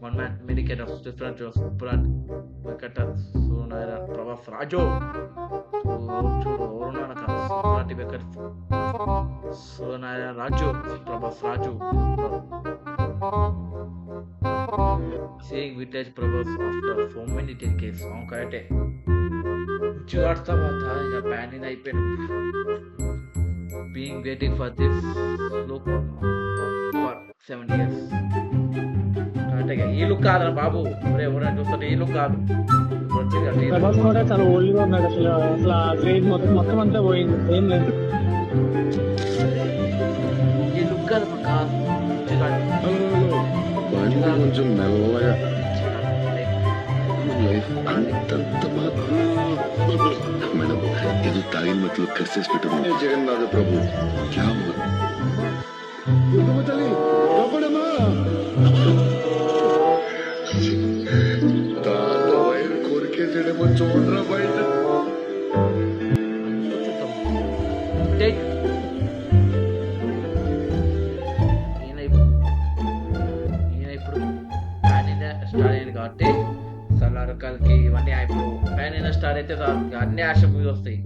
Speaker 3: వన్ మ్యాన్ మెడికేట్ ఆఫ్ డిఫరెంట్ పురాణ్ వెంకట సూనాయన ప్రభాస్ రాజు చూడు ఎవరున్నా సుప్రాటి వెంకట సూనాయన రాజు Prabhas Raju seeing vintage Prabhas after so many decades song కరెక్టే చూడతా ఇక ప్యాన్ ఇన్ అయిపోయాను. Being waiting for this look for 7 years. అంటే ఈ లుక్ కాదు బాబు, ఎవరైనా చూస్తుంటే ఈ లుక్ కాదు.
Speaker 5: ప్రభాస్ కూడా చాలా ఓల్డ్ గా ఉన్నాడు. అసలు ఆ క్రేజ్ మొత్తం అంతా పోయింది. ఏం లేదు
Speaker 3: ఈ లుక్ కాదు కాదు.
Speaker 9: హలో, బండి కొంచెం మెల్లగా. లైఫ్ అంతంత మాత్రం మేడం ఏదో తాగిన మధ్యలో కరిసేసినట్టు జగన్నాథ ప్రభు క్యా హో రహా హై?
Speaker 7: రుద్దుమ తల్లి కప్పడమా
Speaker 9: తాత వైర్ కొరికేసాడేమో చూడరా బయట.
Speaker 3: ఈయన ఇప్పుడు ప్యాన్ ఇండియా స్టార్ అయింది కాబట్టి సలార్ కల్కి ఇవన్నీ ఇప్పుడు ప్యాన్ ఇండియా స్టార్ అయితే అన్ని యాక్షన్ మూవీస్ వస్తాయి.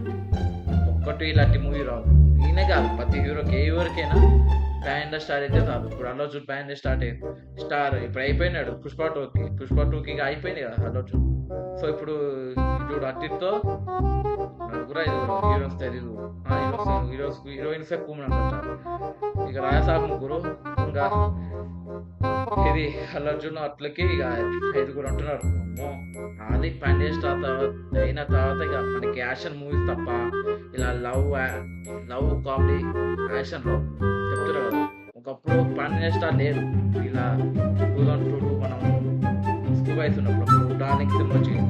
Speaker 3: ఒక్కటి ఇలాంటి మూవీ రావు. ఈయనే కాదు ప్రతి హీరోకి ఏ హీరోకైనా ప్యాన్ ఇండియా స్టార్ అయితే రాదు. ఇప్పుడు Allu Arjun pan India star ఇప్పుడు అయిపోయినాడు. పుష్ప టూకి అయిపోయింది కదా అల్లు అర్జున్. సో ఇప్పుడు చూడు అట్టితో నలుగురు హీరోస్ తెలీదు. హీరోయిన్స్ ఎక్కువ అంటారు. ఇక రాజసాబ్ ముగ్గురు ఇంకా ఇది అల్లు అర్జున్ అట్లకి ఇక 5 అంటున్నారు. అమ్మో అది ప్యాన్ ఇండియా స్టార్ అయిన తర్వాత ఇక మనకి యాక్షన్ మూవీస్ తప్ప ఇలా లవ్ కామెడీ యాక్షన్ లో చెప్తున్నారు కదా. ఒకప్పుడు ప్యాన్ ఇండియా స్టార్ లేదు. ఇలా 2002 మనం స్కూల్ వయసు ఉన్నప్పుడు డార్లింగ్ సినిమా వచ్చింది.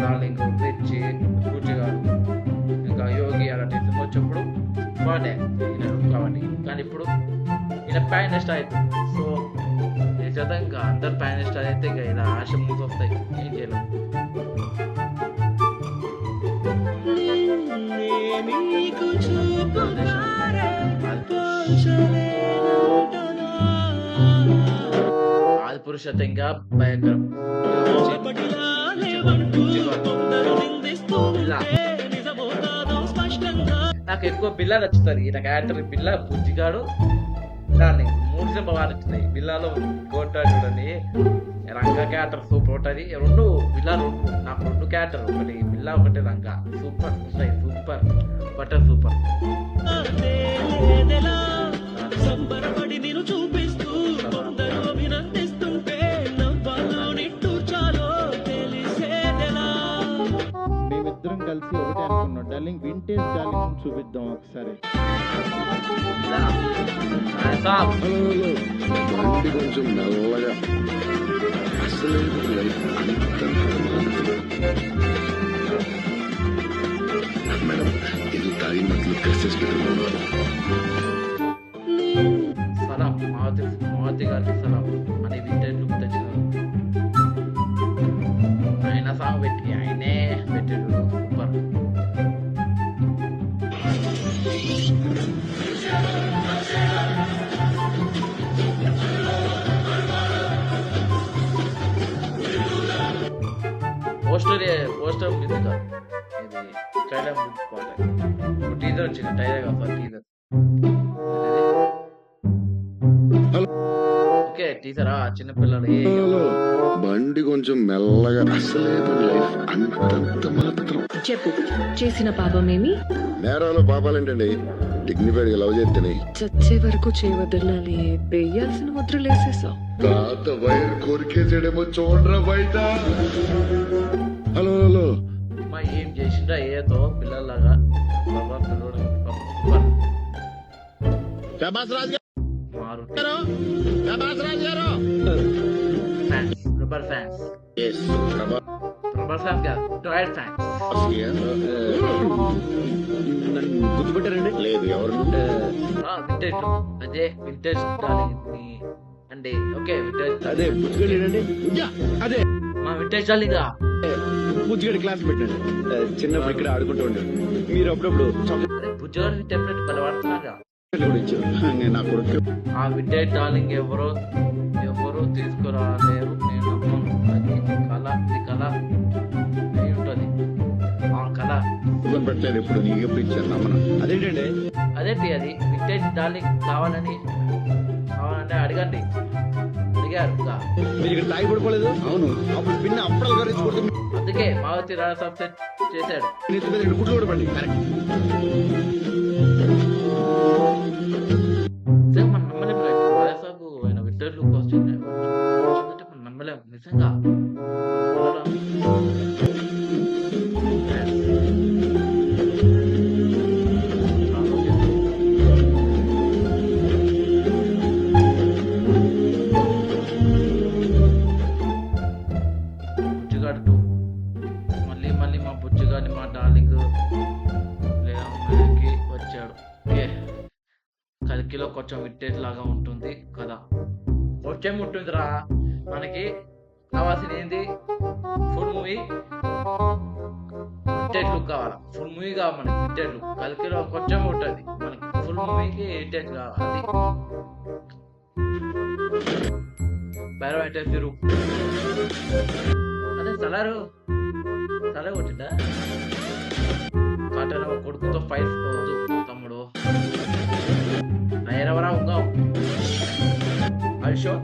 Speaker 3: డార్లింగ్ రిచ్ పూజగా ఇంకా యోగి అలాంటి సినిమా వచ్చినప్పుడు బాగుండే కాబట్టి. కానీ ఇప్పుడు ఈయన ప్యాన్ ఇండియా స్టార్ అవుతుంది. సో కదా ఇంకా అందరు ప్యాన్ ఇండియా స్టార్ అయితే ఇక ఇలా ఆశ మూవీస్ వస్తాయి. ఏం చేయలేదు. ఆది పురుష అయితే ఇంకా భయంకరం. నాకు ఎక్కువ బిల్లా నచ్చుతుంది. నాకు యాక్టర్ బిల్లా బుజ్జిగాడు దాన్ని 3 సినిమా బాగా నచ్చుతాయి. బిల్లాలో కోట చూడండి రంగా క్యారెక్టర్ సూపర్ ఉంటుంది. నాకు 2 క్యారెక్టర్, ఒకటి బిల్లా ఒకటి Ranga. Super super butter super.
Speaker 7: మేమిద్దరం కలిసి ఒకటే అనుకున్నాం. డార్లింగ్ వింటేజ్ డార్లింగ్ చూపిద్దాం ఒకసారి.
Speaker 9: బండి కొంచెం మెల్లగా అసలే లైఫ్ మేడం ఇది తాగిన మధ్యలో కర్సేసి పెట్టడం.
Speaker 3: సలాం మావతి గారికి సలాం అని వింటేజ్ లుక్ తెచ్చినారు. ఆయన సాంగ్ పెట్టి ఆయనే పెట్టాడు. సూపర్. పోస్టర్ ఉంది కదా, ఇది ట్రైలర్ టీజర్ వచ్చింది. ట్రైలర్ కాదు టీజర్. ఓకే టీజరా చిన్నపిల్లలు.
Speaker 9: బండి కొంచెం మెల్లగా అసలే లైఫ్ అంతంత మాత్రం.
Speaker 4: చెప్పు, చేసిన పాపమేమి?
Speaker 9: నేరాలు పాపాలేంటండి, డిగ్నిఫైడ్ గా లవ్ చేస్తేనే.
Speaker 4: చచ్చే వరకు చేయవదలని వేయాల్సిన ముద్రలేసేసావు.
Speaker 9: తాత వైర్ కొరికేసాడేమో చూడరా బయట. హలో హలో
Speaker 3: అమ్మా ఏం చేసిండ్రా ఏదో పిల్లల్లాగా. బాబా పిల్లడు super. Fans, rubber fans. Rubber fans కాదు, టాయిలెట్ ఫ్యాన్స్.
Speaker 9: గుర్తుపెట్టారండి? లేదు. ఎవరు?
Speaker 3: వింటేజ్ అదే వింటేజ్ డార్లింగ్ అండి. ఓకే వింటేజ్
Speaker 8: అదే బుజ్జిగడండి. అదే
Speaker 3: మా వింటేజ్ డార్లింగ్
Speaker 8: బుజ్జిగడి క్లాస్ పెట్టండి. చిన్నప్పుడు ఇక్కడ ఆడుకుంటూ ఉండే మీరు అప్పుడప్పుడు
Speaker 3: అదే బుజ్జోని టెంప్లెట్ బలపడుతున్నారా
Speaker 8: కూడా ఇచ్చారు. నేను నా కొడుకు
Speaker 3: ఆ వింటేజ్ డార్లింగ్ ఎవరు తీసుకురాలేరు. నేను నమ్మను. అది కళ, ఇది కళ అయి ఉంటుంది. ఆ కళ
Speaker 8: పెట్టలేదు. ఎప్పుడు నీకు ఎప్పుడు ఇచ్చాను నమ్మను. అదేంటండి?
Speaker 3: అదేంటి అది వింటేజ్ డార్లింగ్ కావాలంటే అడగండి. అడిగారు
Speaker 8: మీరు ఇక్కడ తాగి పడుకోలేదు. అవును, అప్పుడు పిన్న అప్పడాలు గారు
Speaker 3: అందుకే మావతి రాసాబ్ సెట్ చేశాడు.
Speaker 8: గుడ్లు కూడా పండి.
Speaker 3: మనం నమ్మలేము. రాసాబు ఆయన వింటేజ్ లుక్ వచ్చిందంటే మనం నమ్మలేము నిజంగా. బుజ్జిగాడు మళ్ళీ మా బుజ్జిగాడిని మా డార్లింగ్ వచ్చాడు. కల్కిలో కొంచెం వింటేజ్ లాగా ఉంటుంది కదా. కొంచెం ఉంటుందిరా. మనకి కావాల్సింది ఏంది? ఫుల్ మూవీ వింటేజ్ లుక్ కావాలి. ఫుల్ మూవీ కావాలి మనకి వింటేజ్ లుక్. కల్కిలో కొంచెం ఉంటుంది, మనకి ఫుల్ మూవీకి వింటేజ్ కావాలి. బైరవ వింటేజ్ తిరు. అదే సలారు సలా కొట్టిందా? కాటన్ కొడుకుతో ఫైట్ పోదు తమ్ముడు. నయరవరా ఉంగా అల్షో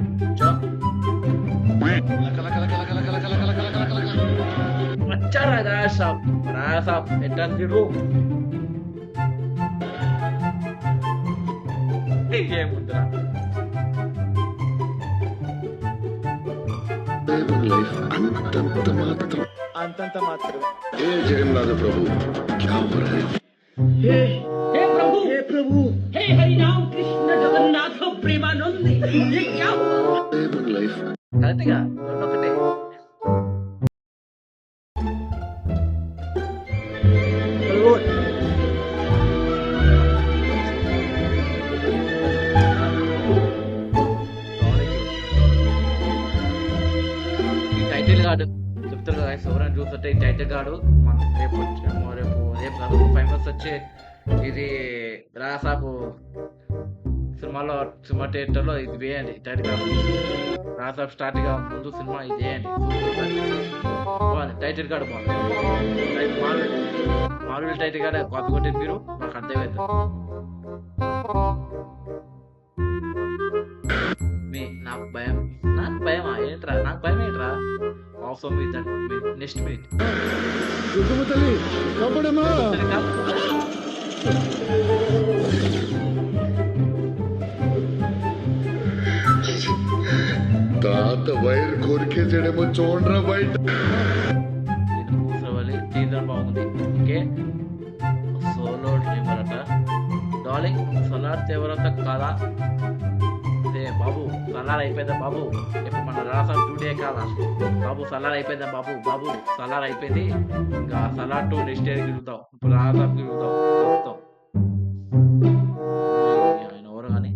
Speaker 3: వచ్చారా రాసాబ్ ఎట్లా తిరు. ఏముందిరా
Speaker 9: లైఫ్ అంతంత మాత్రం.
Speaker 5: అంతంత మాత్రం.
Speaker 9: ఏ జగన్నాథ ప్రభు క్యా హో రహా హై?
Speaker 6: हे प्रभु हे हरि राम कृष्ण जगन्नाथ प्रेमानंद, ये क्या हुआ?
Speaker 9: లైఫ్
Speaker 3: కరెక్ట్గా ఒకటే. ఈ టైటిల్ కార్డు చెప్తారు కదా, ఎవరైనా చూస్తుంటే ఈ టైటిల్ కార్డు మనం రేపు కాదు 5 months వచ్చే ఇది రాసాబు సినిమా థియేటర్లో ఇది వేయండి. టైటిల్ కార్డు రాసాబ్ స్టార్ట్ గా ముందు సినిమా ఇది వేయండి. బాగుంది టైటిల్ కార్డు, బాగుంది. మామూలు టైటిల్ కార్డు కాపీ కొట్టింది మీరు, మాకు అర్థమవుతుంది. నాకు భయమా ఏంట్రా? నాకు భయం ఏంట్రా? అవసరం నెక్స్ట్ మినిట్
Speaker 9: తాత వైర్ కొరికేసాడేమో చూడరా బయట.
Speaker 3: కూర్చోవాలి. టీజర్ బాగుంది. ఓకే సలార్ ఎవరంతా కాదా అదే బాబు సలార్ అయిపోయిందా బాబు ఇప్పుడు మన రాసా 2 డే కాదా బాబు సలార్ అయిపోయిందా బాబు బాబు సలార్ అయిపోయింది ఇంకా సలార్ 2 నెక్స్ట్ ఇయర్ తిరుగుతాం ఇప్పుడు రాసా తిరుగుతాం వస్తాం ఆయన ఎవరు కానీ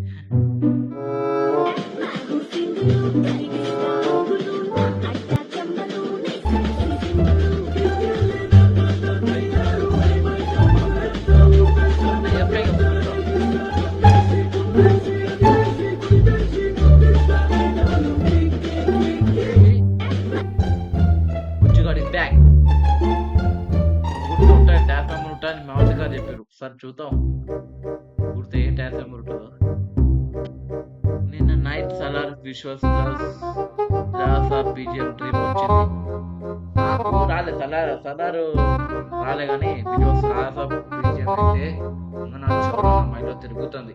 Speaker 3: బ్యాక్ గుర్తు ఉంటాయి ట్యాన్స్ఫార్మర్ ఉంటాయని మామూలు గారు చెప్పారు ఒకసారి చూద్దాం గుర్తు ఏ ట్యాన్స్ఫార్మర్ ఉంటుందో నిన్న night Salaar visuals BGM dream వచ్చింది నాకు రాలే సలారు రాలే కానీ విజువల్స్ బీజిఎం అయితే నా మైండ్లో తిరుగుతుంది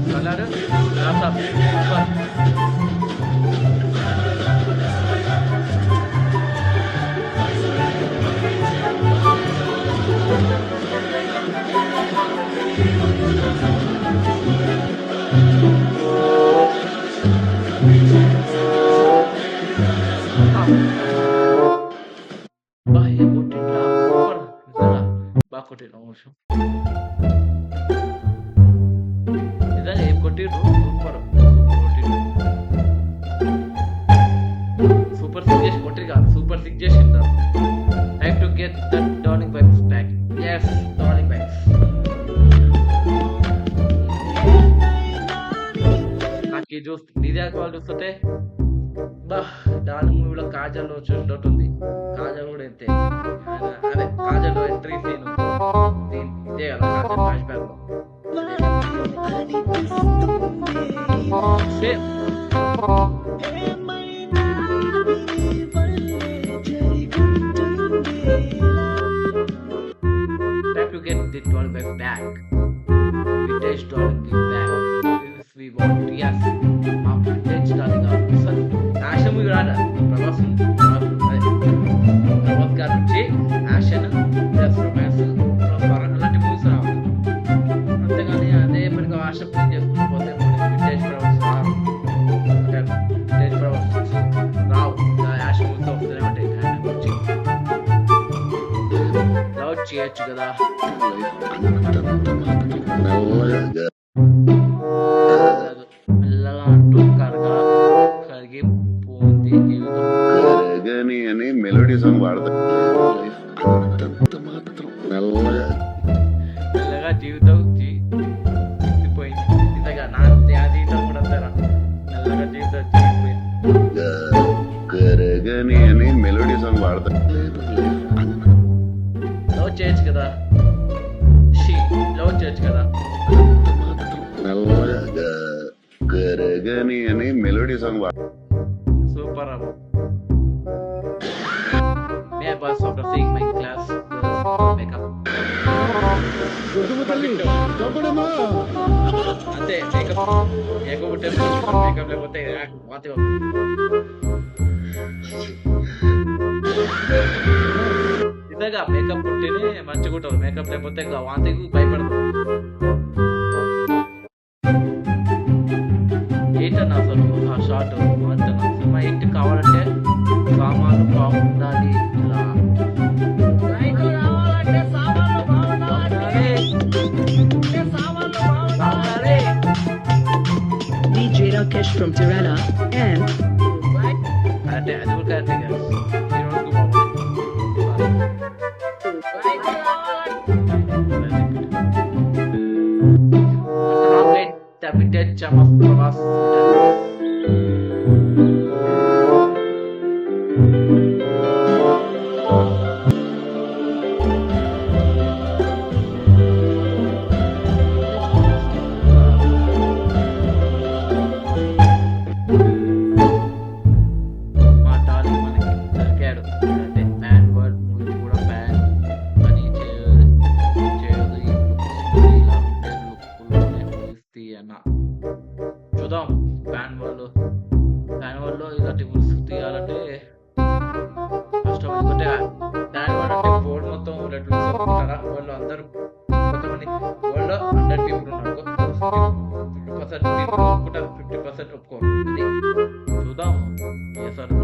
Speaker 3: సలారు బాగా కొట్టిన అవసరం నిజంగా ఏం కొట్టిరు సూపర్ కొట్టిరు సూపర్ సిక్ చేసి కొట్టిరు కాదు సూపర్ సిక్ చేసిండ్రు time to get that darling vibes back yes darling vibes నాకు ఈ చూస్తే నిజా కాల్ చూస్తుంటే బా డార్లింగ్ మూవీలో కాజల్ చూసినట్టు ఉంది కాజల్ కూడా అంతే అదే కాజల్ ఎంట్రీ సీన్ ఇదే కదా కాజల్ ఫ్లాష్ బ్యాక్ లో same time to get the doll back vintage doll back if we want yes vintage darling sir action movie రాడా ప్రభాస్ గారి నుంచి యాక్షన్ ప్లస్ రొమాన్స్ అలాంటి మూవీస్ రావాలి అంతేగాని అదే మనకి ఆశ చేసుకుంటూ పోతే వింటేజ్ ప్రభాస్ వింటేజ్ ప్రభాస్ రావు యాక్షన్ మూవీస్ వస్తూనే ఉంటాయి లవ్ చేయొచ్చు కదా మెల్లగా అంటూ కరిగిపోతుంది జీవితం
Speaker 9: అని మెలోడీ సాంగ్ వాడతారు
Speaker 3: మెల్లగా జీవితం పోయింది ఇంతగా నా జీవితం కూడా అంతేరా మెల్లగా జీవితం జీవిపోయింది
Speaker 9: కరగని అని మెలోడీ సాంగ్ వాడతారు
Speaker 3: లవ్ చేయొచ్చు కదా లవ్ చేయొచ్చు కదా
Speaker 9: కరగని అని మెలోడీ సాంగ్ వాడతారు
Speaker 3: సూపర్ అబ్బా మే boss after seeing my class makeup అంతే మేకప్ లేకపోతే వాతి నిజంగా మేకప్ ఉంటేనే మంచిగా ఉంటుంది మేకప్ లేకపోతే ఇంకా వాంతికి భయపడదు ఏంటన్నా అసలు ఆ షార్ట్ అంటన్నా సినిమా ఏంటి కావాలంటే సామాన్లు బాగుండాలి ఇలా
Speaker 4: DJ Rakesh from Tirana and
Speaker 3: అంటే అది కూడా కరెక్టే కదా హీరోకి బాగుంది vintage charm of Prabhas. Fan వాళ్ళు ఇలాంటి ఊల్స్ తీయాలంటే కష్టం. ఎందుకంటే ఫ్యాన్ వాళ్ళు అంటే వరల్డ్ మొత్తం రెడ్ రూల్స్ ఒప్పుకుంటారా? వాళ్ళు అందరూ కొంతమంది వరల్డ్ 100 పీపుల్ ఉన్నారు, 50% పీపుల్ ఒప్పుకుంటారు, 50% ఒప్పుకోరు. ఇది చూద్దాం చేశారు.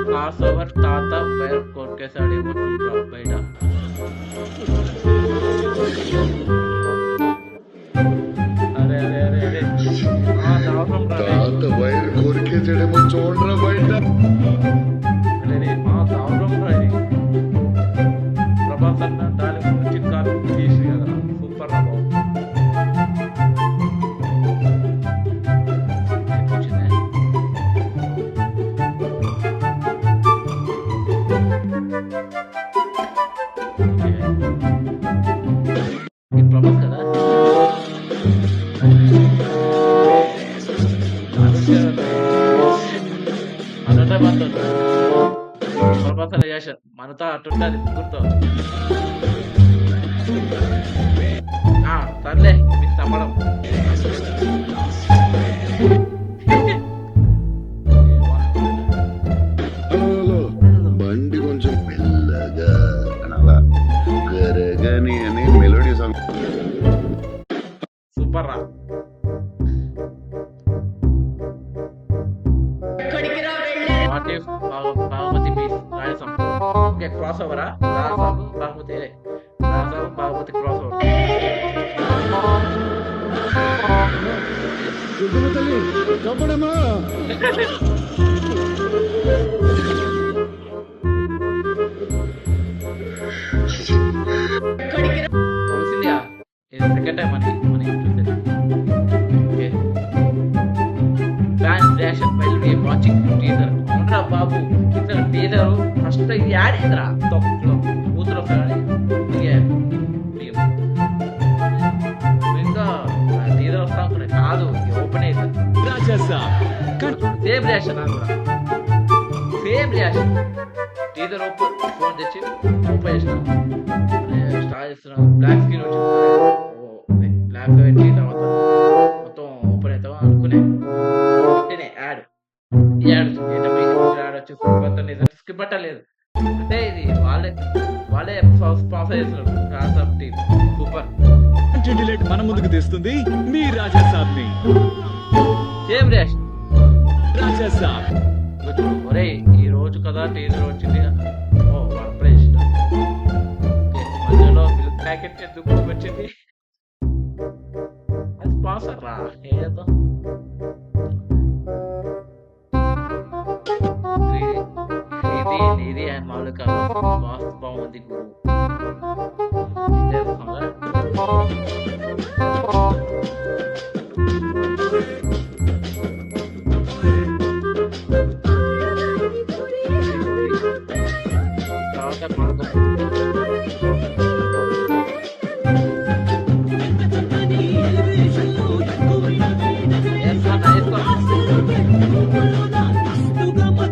Speaker 3: క్రాస్ ఓవర్ తాత వైర్ కొట్టేసాడేమో చూడరా బయట. అరే అరే అరే అరే
Speaker 9: తాత వైర్ కోరికేసాడేమో చూడరా బయట.
Speaker 3: ప్రభాస్ అన్న దాని గురించి కాదు తీసి కదా, సూపర్ రా బాబు. ప్రభాస్ కదా ప్రభాస్ అలా చేశారు మనతో అట్టుంటది గుర్తు. సర్లే మీకు తమ్మడం
Speaker 9: బండి కొంచెం మెల్లగా అనాలా, గరగని అని మెలోడీ సాంగ్.
Speaker 3: సూపర్ రా. బాగమతి రాజసాబ్. ఓకే, క్రాస్ ఓవరా రాజసాబు బాగమతి, రాజసాబు బాగమతి క్రాస్ ఓవర్. తెలిసిందిగా ఇది సెకండ్ టైం అని చూసేది. Okay, fan reaction while we watching teaser. అవునరా బాబు, టీజర్ ఫస్ట్ యాడ్ అయిందిరా తొక్కలో కూతురు ఇంకా టీజర్ వస్తా అనుకున్నా, కాదు ఓపెన్ అయింది. సేమ్ రియాక్షన్ నాకు కూడా, same reaction. Teaser open phone తెచ్చి ఓపెన్ చేసిన స్టార్ట్ చేస్తున్నాం, బ్లాక్ స్క్రీన్ వచ్చింది, బ్లాక్ పెట్టి తర్వాత మొత్తం ఓపెన్ అవుతావా అనుకునే యాడ్ వచ్చి స్కిప్ పట్టలేదు. అంటే ఇది వాళ్ళే స్పాన్సర్ చేస్తున్నారు రాజసాబ్ టీం. సూపర్.
Speaker 8: మన ముందుకు తెస్తుంది మీ రాజాసాబ్ ని.
Speaker 3: Same reaction
Speaker 8: Rajasaab.
Speaker 3: ఒరే ఈ రోజు కదా టీజర్ వచ్చింది, ఓ అప్పుడే చేసిన. మధ్యలో మిల్క్ ప్యాకెట్ ఎందుకు వచ్చింది? అది స్పాన్సర్ రా, ఏం చేద్దాం. ఇది అండ్ మామూలుగా వాస్తు బాగుంది గురువు.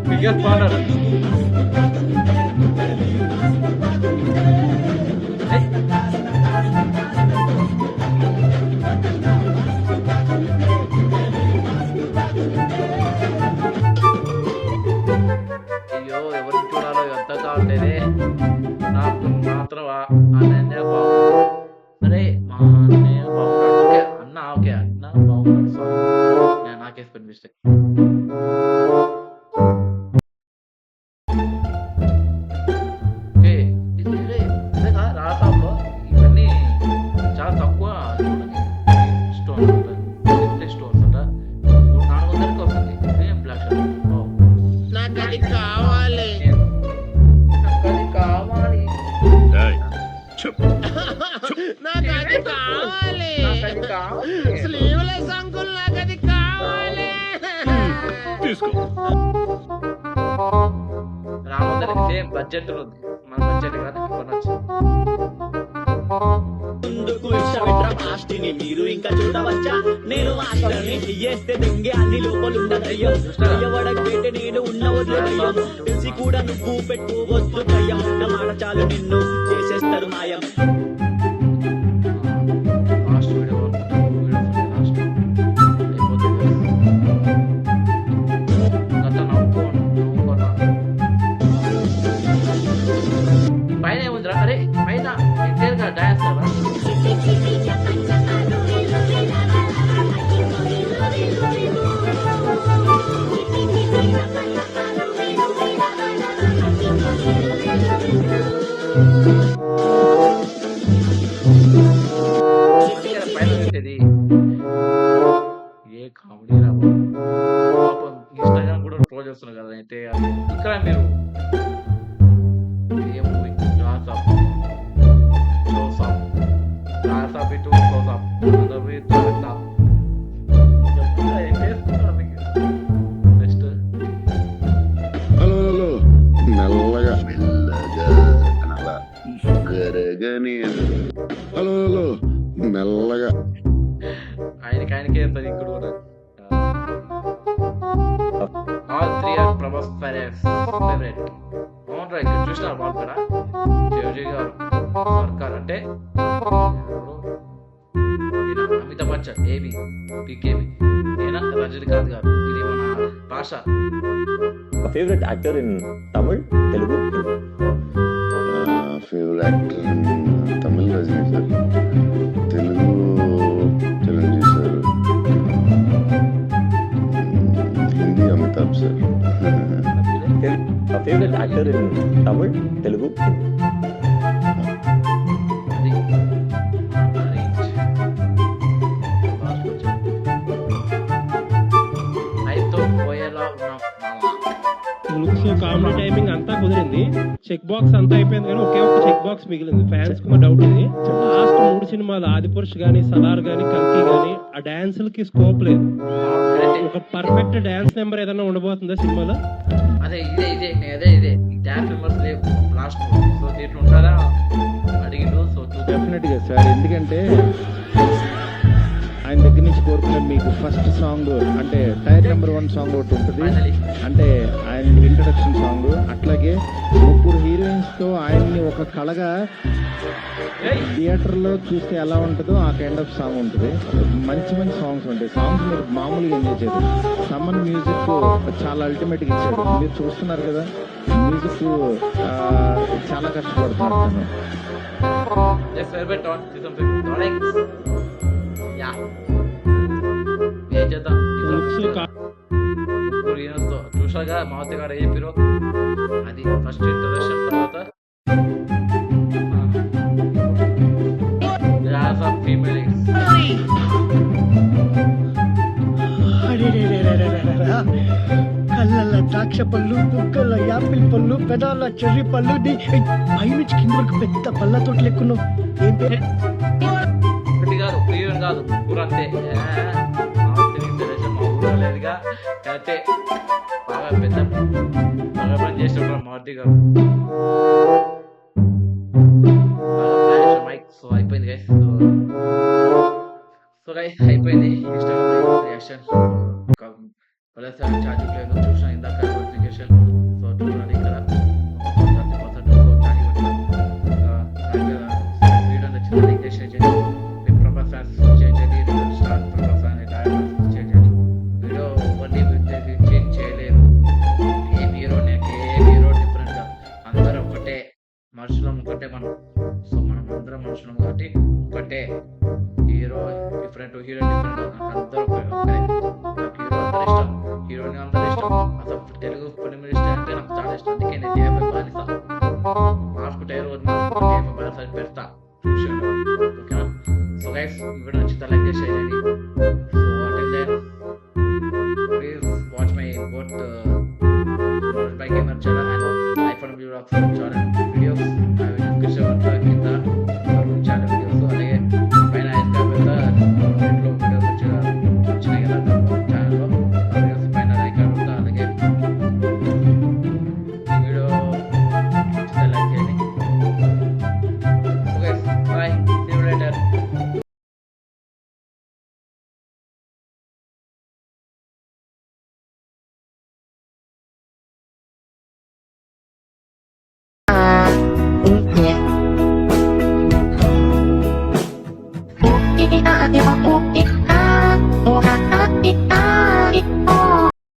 Speaker 3: బిగ్గెస్ట్ పార్ట్నర్ అయ్యో ఎవరిని చూడాలో ఎంత కావట్లేదే. నాకు మాత్రం అన్నయ్య బాగుంది. సరే మా అన్నయ్య బాగున్నాడు. ఓకే అన్న, ఓకే అన్న బాగున్నాడు. సారీ నాకేసి పెద్ద మిస్టేక్. రాసాబ్లో ఇవన్నీ చాలా తక్కువ స్టోన్స్ ఉంటాయి, స్టోన్స్ అంట 400కి వస్తుంది. Same black shirt. నాకు అది కావాలి, నాకు అది కావాలి, నాకు అది కావాలి, నాకు అది కావాలి. స్లీవ్లెస్ అంకుల్ నాకు అది కావాలి. రామోదరికి సేమ్ బడ్జెట్ ఉంది, మన బడ్జెట్ కాదు కొనొచ్చు.
Speaker 6: ముందుకు ఆస్తిని మీరు ఇంకా చూడవచ్చా? నేను మాస్టర్ని చేస్తే దొంగే అన్ని లోపలుండ దయ్యం. అయ్యవడకు పెట్టే నేను ఉన్న వదిలే దయ్యం. తెలిసి కూడా నువ్వు పెట్టుకోవద్దు దయ్యం. నా మాట చాలు నిన్ను చేసేస్తారు మాయం.
Speaker 3: లాస్ట్ వీడియో లాస్ట్ చేస్తున్నారు కదా అయితే ఇక్కడ మీరు ఏ మూవీ రాసాప్ రాసాప్ ఇటు సోసాప్ అందరూ తోసాప్ ఏం చేస్తున్నారు మీకు నెక్స్ట్
Speaker 9: హలో హలో మెల్లగా మెల్లగా అనాలా గరగని హలో హలో మెల్లగా
Speaker 3: ఆయనకే వెళ్తుంది ఇక్కడ కూడా ఆల్ 3 ఆర్ ప్రభాస్ ఫేవరెట్ అవునరా ఇక్కడ చూసినారు బాగుంటారా చిరంజీవి గారు సర్కార్ అంటే అమితాబ్ బచ్చన్ ఏబి పికేబి ఈయన రజనీకాంత్ గారు ఇది మన భాష
Speaker 1: favourite actor in Tamil Telugu
Speaker 9: favourite actor Tamil Rajini sir, Telugu Chiranjeevi sir, Hindi Amitabh sir.
Speaker 1: Favourite actor in Tamil Telugu
Speaker 3: అది అయితే పోయేలా ఉన్నాం
Speaker 5: లుక్స్ కామెడీ టైమింగ్ అంతా కుదిరింది, చెక్ బాక్స్ అంతా అయిపోయింది కానీ ఒకే ఒక చెక్ బాక్స్ మిగిలింది. ఫ్యాన్స్ కు డౌట్ ఇది, లాస్ట్ 3 సినిమాలు ఆదిపురుష్ గానీ సలార్ గానీ కల్కి గానీ ఆ డాన్సులకి స్కోప్ లేదు. ఒక పర్ఫెక్ట్ డాన్స్ నెంబర్ ఏదైనా ఉండబోతుందా సినిమాలో?
Speaker 3: అదే ఇదే డాన్స్ మెంబర్స్ లేవు లాస్ట్, సో దీంట్లో ఉంటారా అడిగిండు. సో
Speaker 7: డెఫినెట్ గా సార్, ఎందుకంటే ఆయన దగ్గర నుంచి కోరుకునే మీకు ఫస్ట్ సాంగ్ అంటే టైర్ నెంబర్ 1 సాంగ్ ఒకటి ఉంటుంది,
Speaker 3: ఫైనలీ
Speaker 7: అంటే ఆయన ఇంట్రడక్షన్ సాంగ్. అట్లాగే 3 హీరోయిన్స్ తో ఆయన్ని ఒక కళగా థియేటర్ లో చూస్తే ఎలా ఉంటుందో ఆ కైండ్ ఆఫ్ సాంగ్ ఉంటుంది. మంచి సాంగ్స్ ఉంటాయి. సాంగ్స్ మీరు మామూలుగా ఎంజాయ్ చేయరు. సమ్మన్ మ్యూజిక్ చాలా అల్టిమేట్ గా ఇచ్చాడు. మీరు చూస్తున్నారు కదా, మ్యూజిక్ చాలా కష్టపడుతున్నాను.
Speaker 3: ఫేవరెట్ ఆన్ సీజన్ 5 యా ఏం చేద్దాం చూసాగా మావతి గారు ఏ హీరో అది ఫస్ట్ ఇంట్రడక్షన్, తర్వాత ఫీమేల్
Speaker 5: కళ్ళ ద్రాక్ష పళ్ళు, బుగ్గల యాపిల్ పళ్ళు, పెదాల చెర్రీ పళ్ళు, పైనుంచి కింద వరకు పెద్ద పళ్ళ తోట లెక్కున్నావు. ఏం పేరు?
Speaker 3: ఒకటి కాదు ప్రియన్ కాదు ఊరు అంతే ఇంట్రడక్షన్ మా ఊరు లేదుగా అయితే బాగా పెద్ద బాగా పని చేసేవాడు మారుతి గారు. మైక్ సో అయిపోయింది గైస్, సో గైస్ అయిపోయింది. ఇన్స్టాగ్రామ్ రియాక్షన్ ఛార్జింగ్ లేదు చూసిన ఇందాక నోటిఫికేషన్. సో చూడండి ఇక్కడ 30% వీడియో నచ్చింది లైక్ చేసి షేర్ చేయండి. మీ ప్రభాస్ ఫ్యాన్స్ షేర్ చేయండి, స్టార్ ప్రభాస్ అని షేర్ చేయండి. వీడియో ఓన్లీ చేంజ్ చేయలేరు, ఏ హీరో డిఫరెంట్గా అందరం ఒకటే మనుషులం, ఒకటే మనం. సో మనం అందరం మనుషులం కాబట్టి ఒకటే, హీరో డిఫరెంట్ అందరూ ఒకటే. నాకు హీరో అందరూ ఇష్టం, హీరోని అందరూ ఇష్టం. అసలు తెలుగు ఫిలిం ఇండస్ట్రీ అంటే నాకు చాలా ఇష్టం. అందుకే నేను DFI బానిస, మార్కు టైర్ DFI బానిస అని పెడతా చూసాను. ఓకేనా? సో గైస్ వీడియో నచ్చితే లైక్ చేసి చేయండి. So until then please watch my both by gamer channel and iPhone vlogs channel videos. I will description కింద channel videos అలాగే పైన ఇస్తా ఇంట్లో వీడియోస్ వచ్చినాయి కదా ఛానల్లో వీడియోస్ పైన లైక్ అవుతా. అలాగే ఈ వీడియో నచ్చితే లైక్ చేయండి. Okay bye, see you later.
Speaker 10: Oh,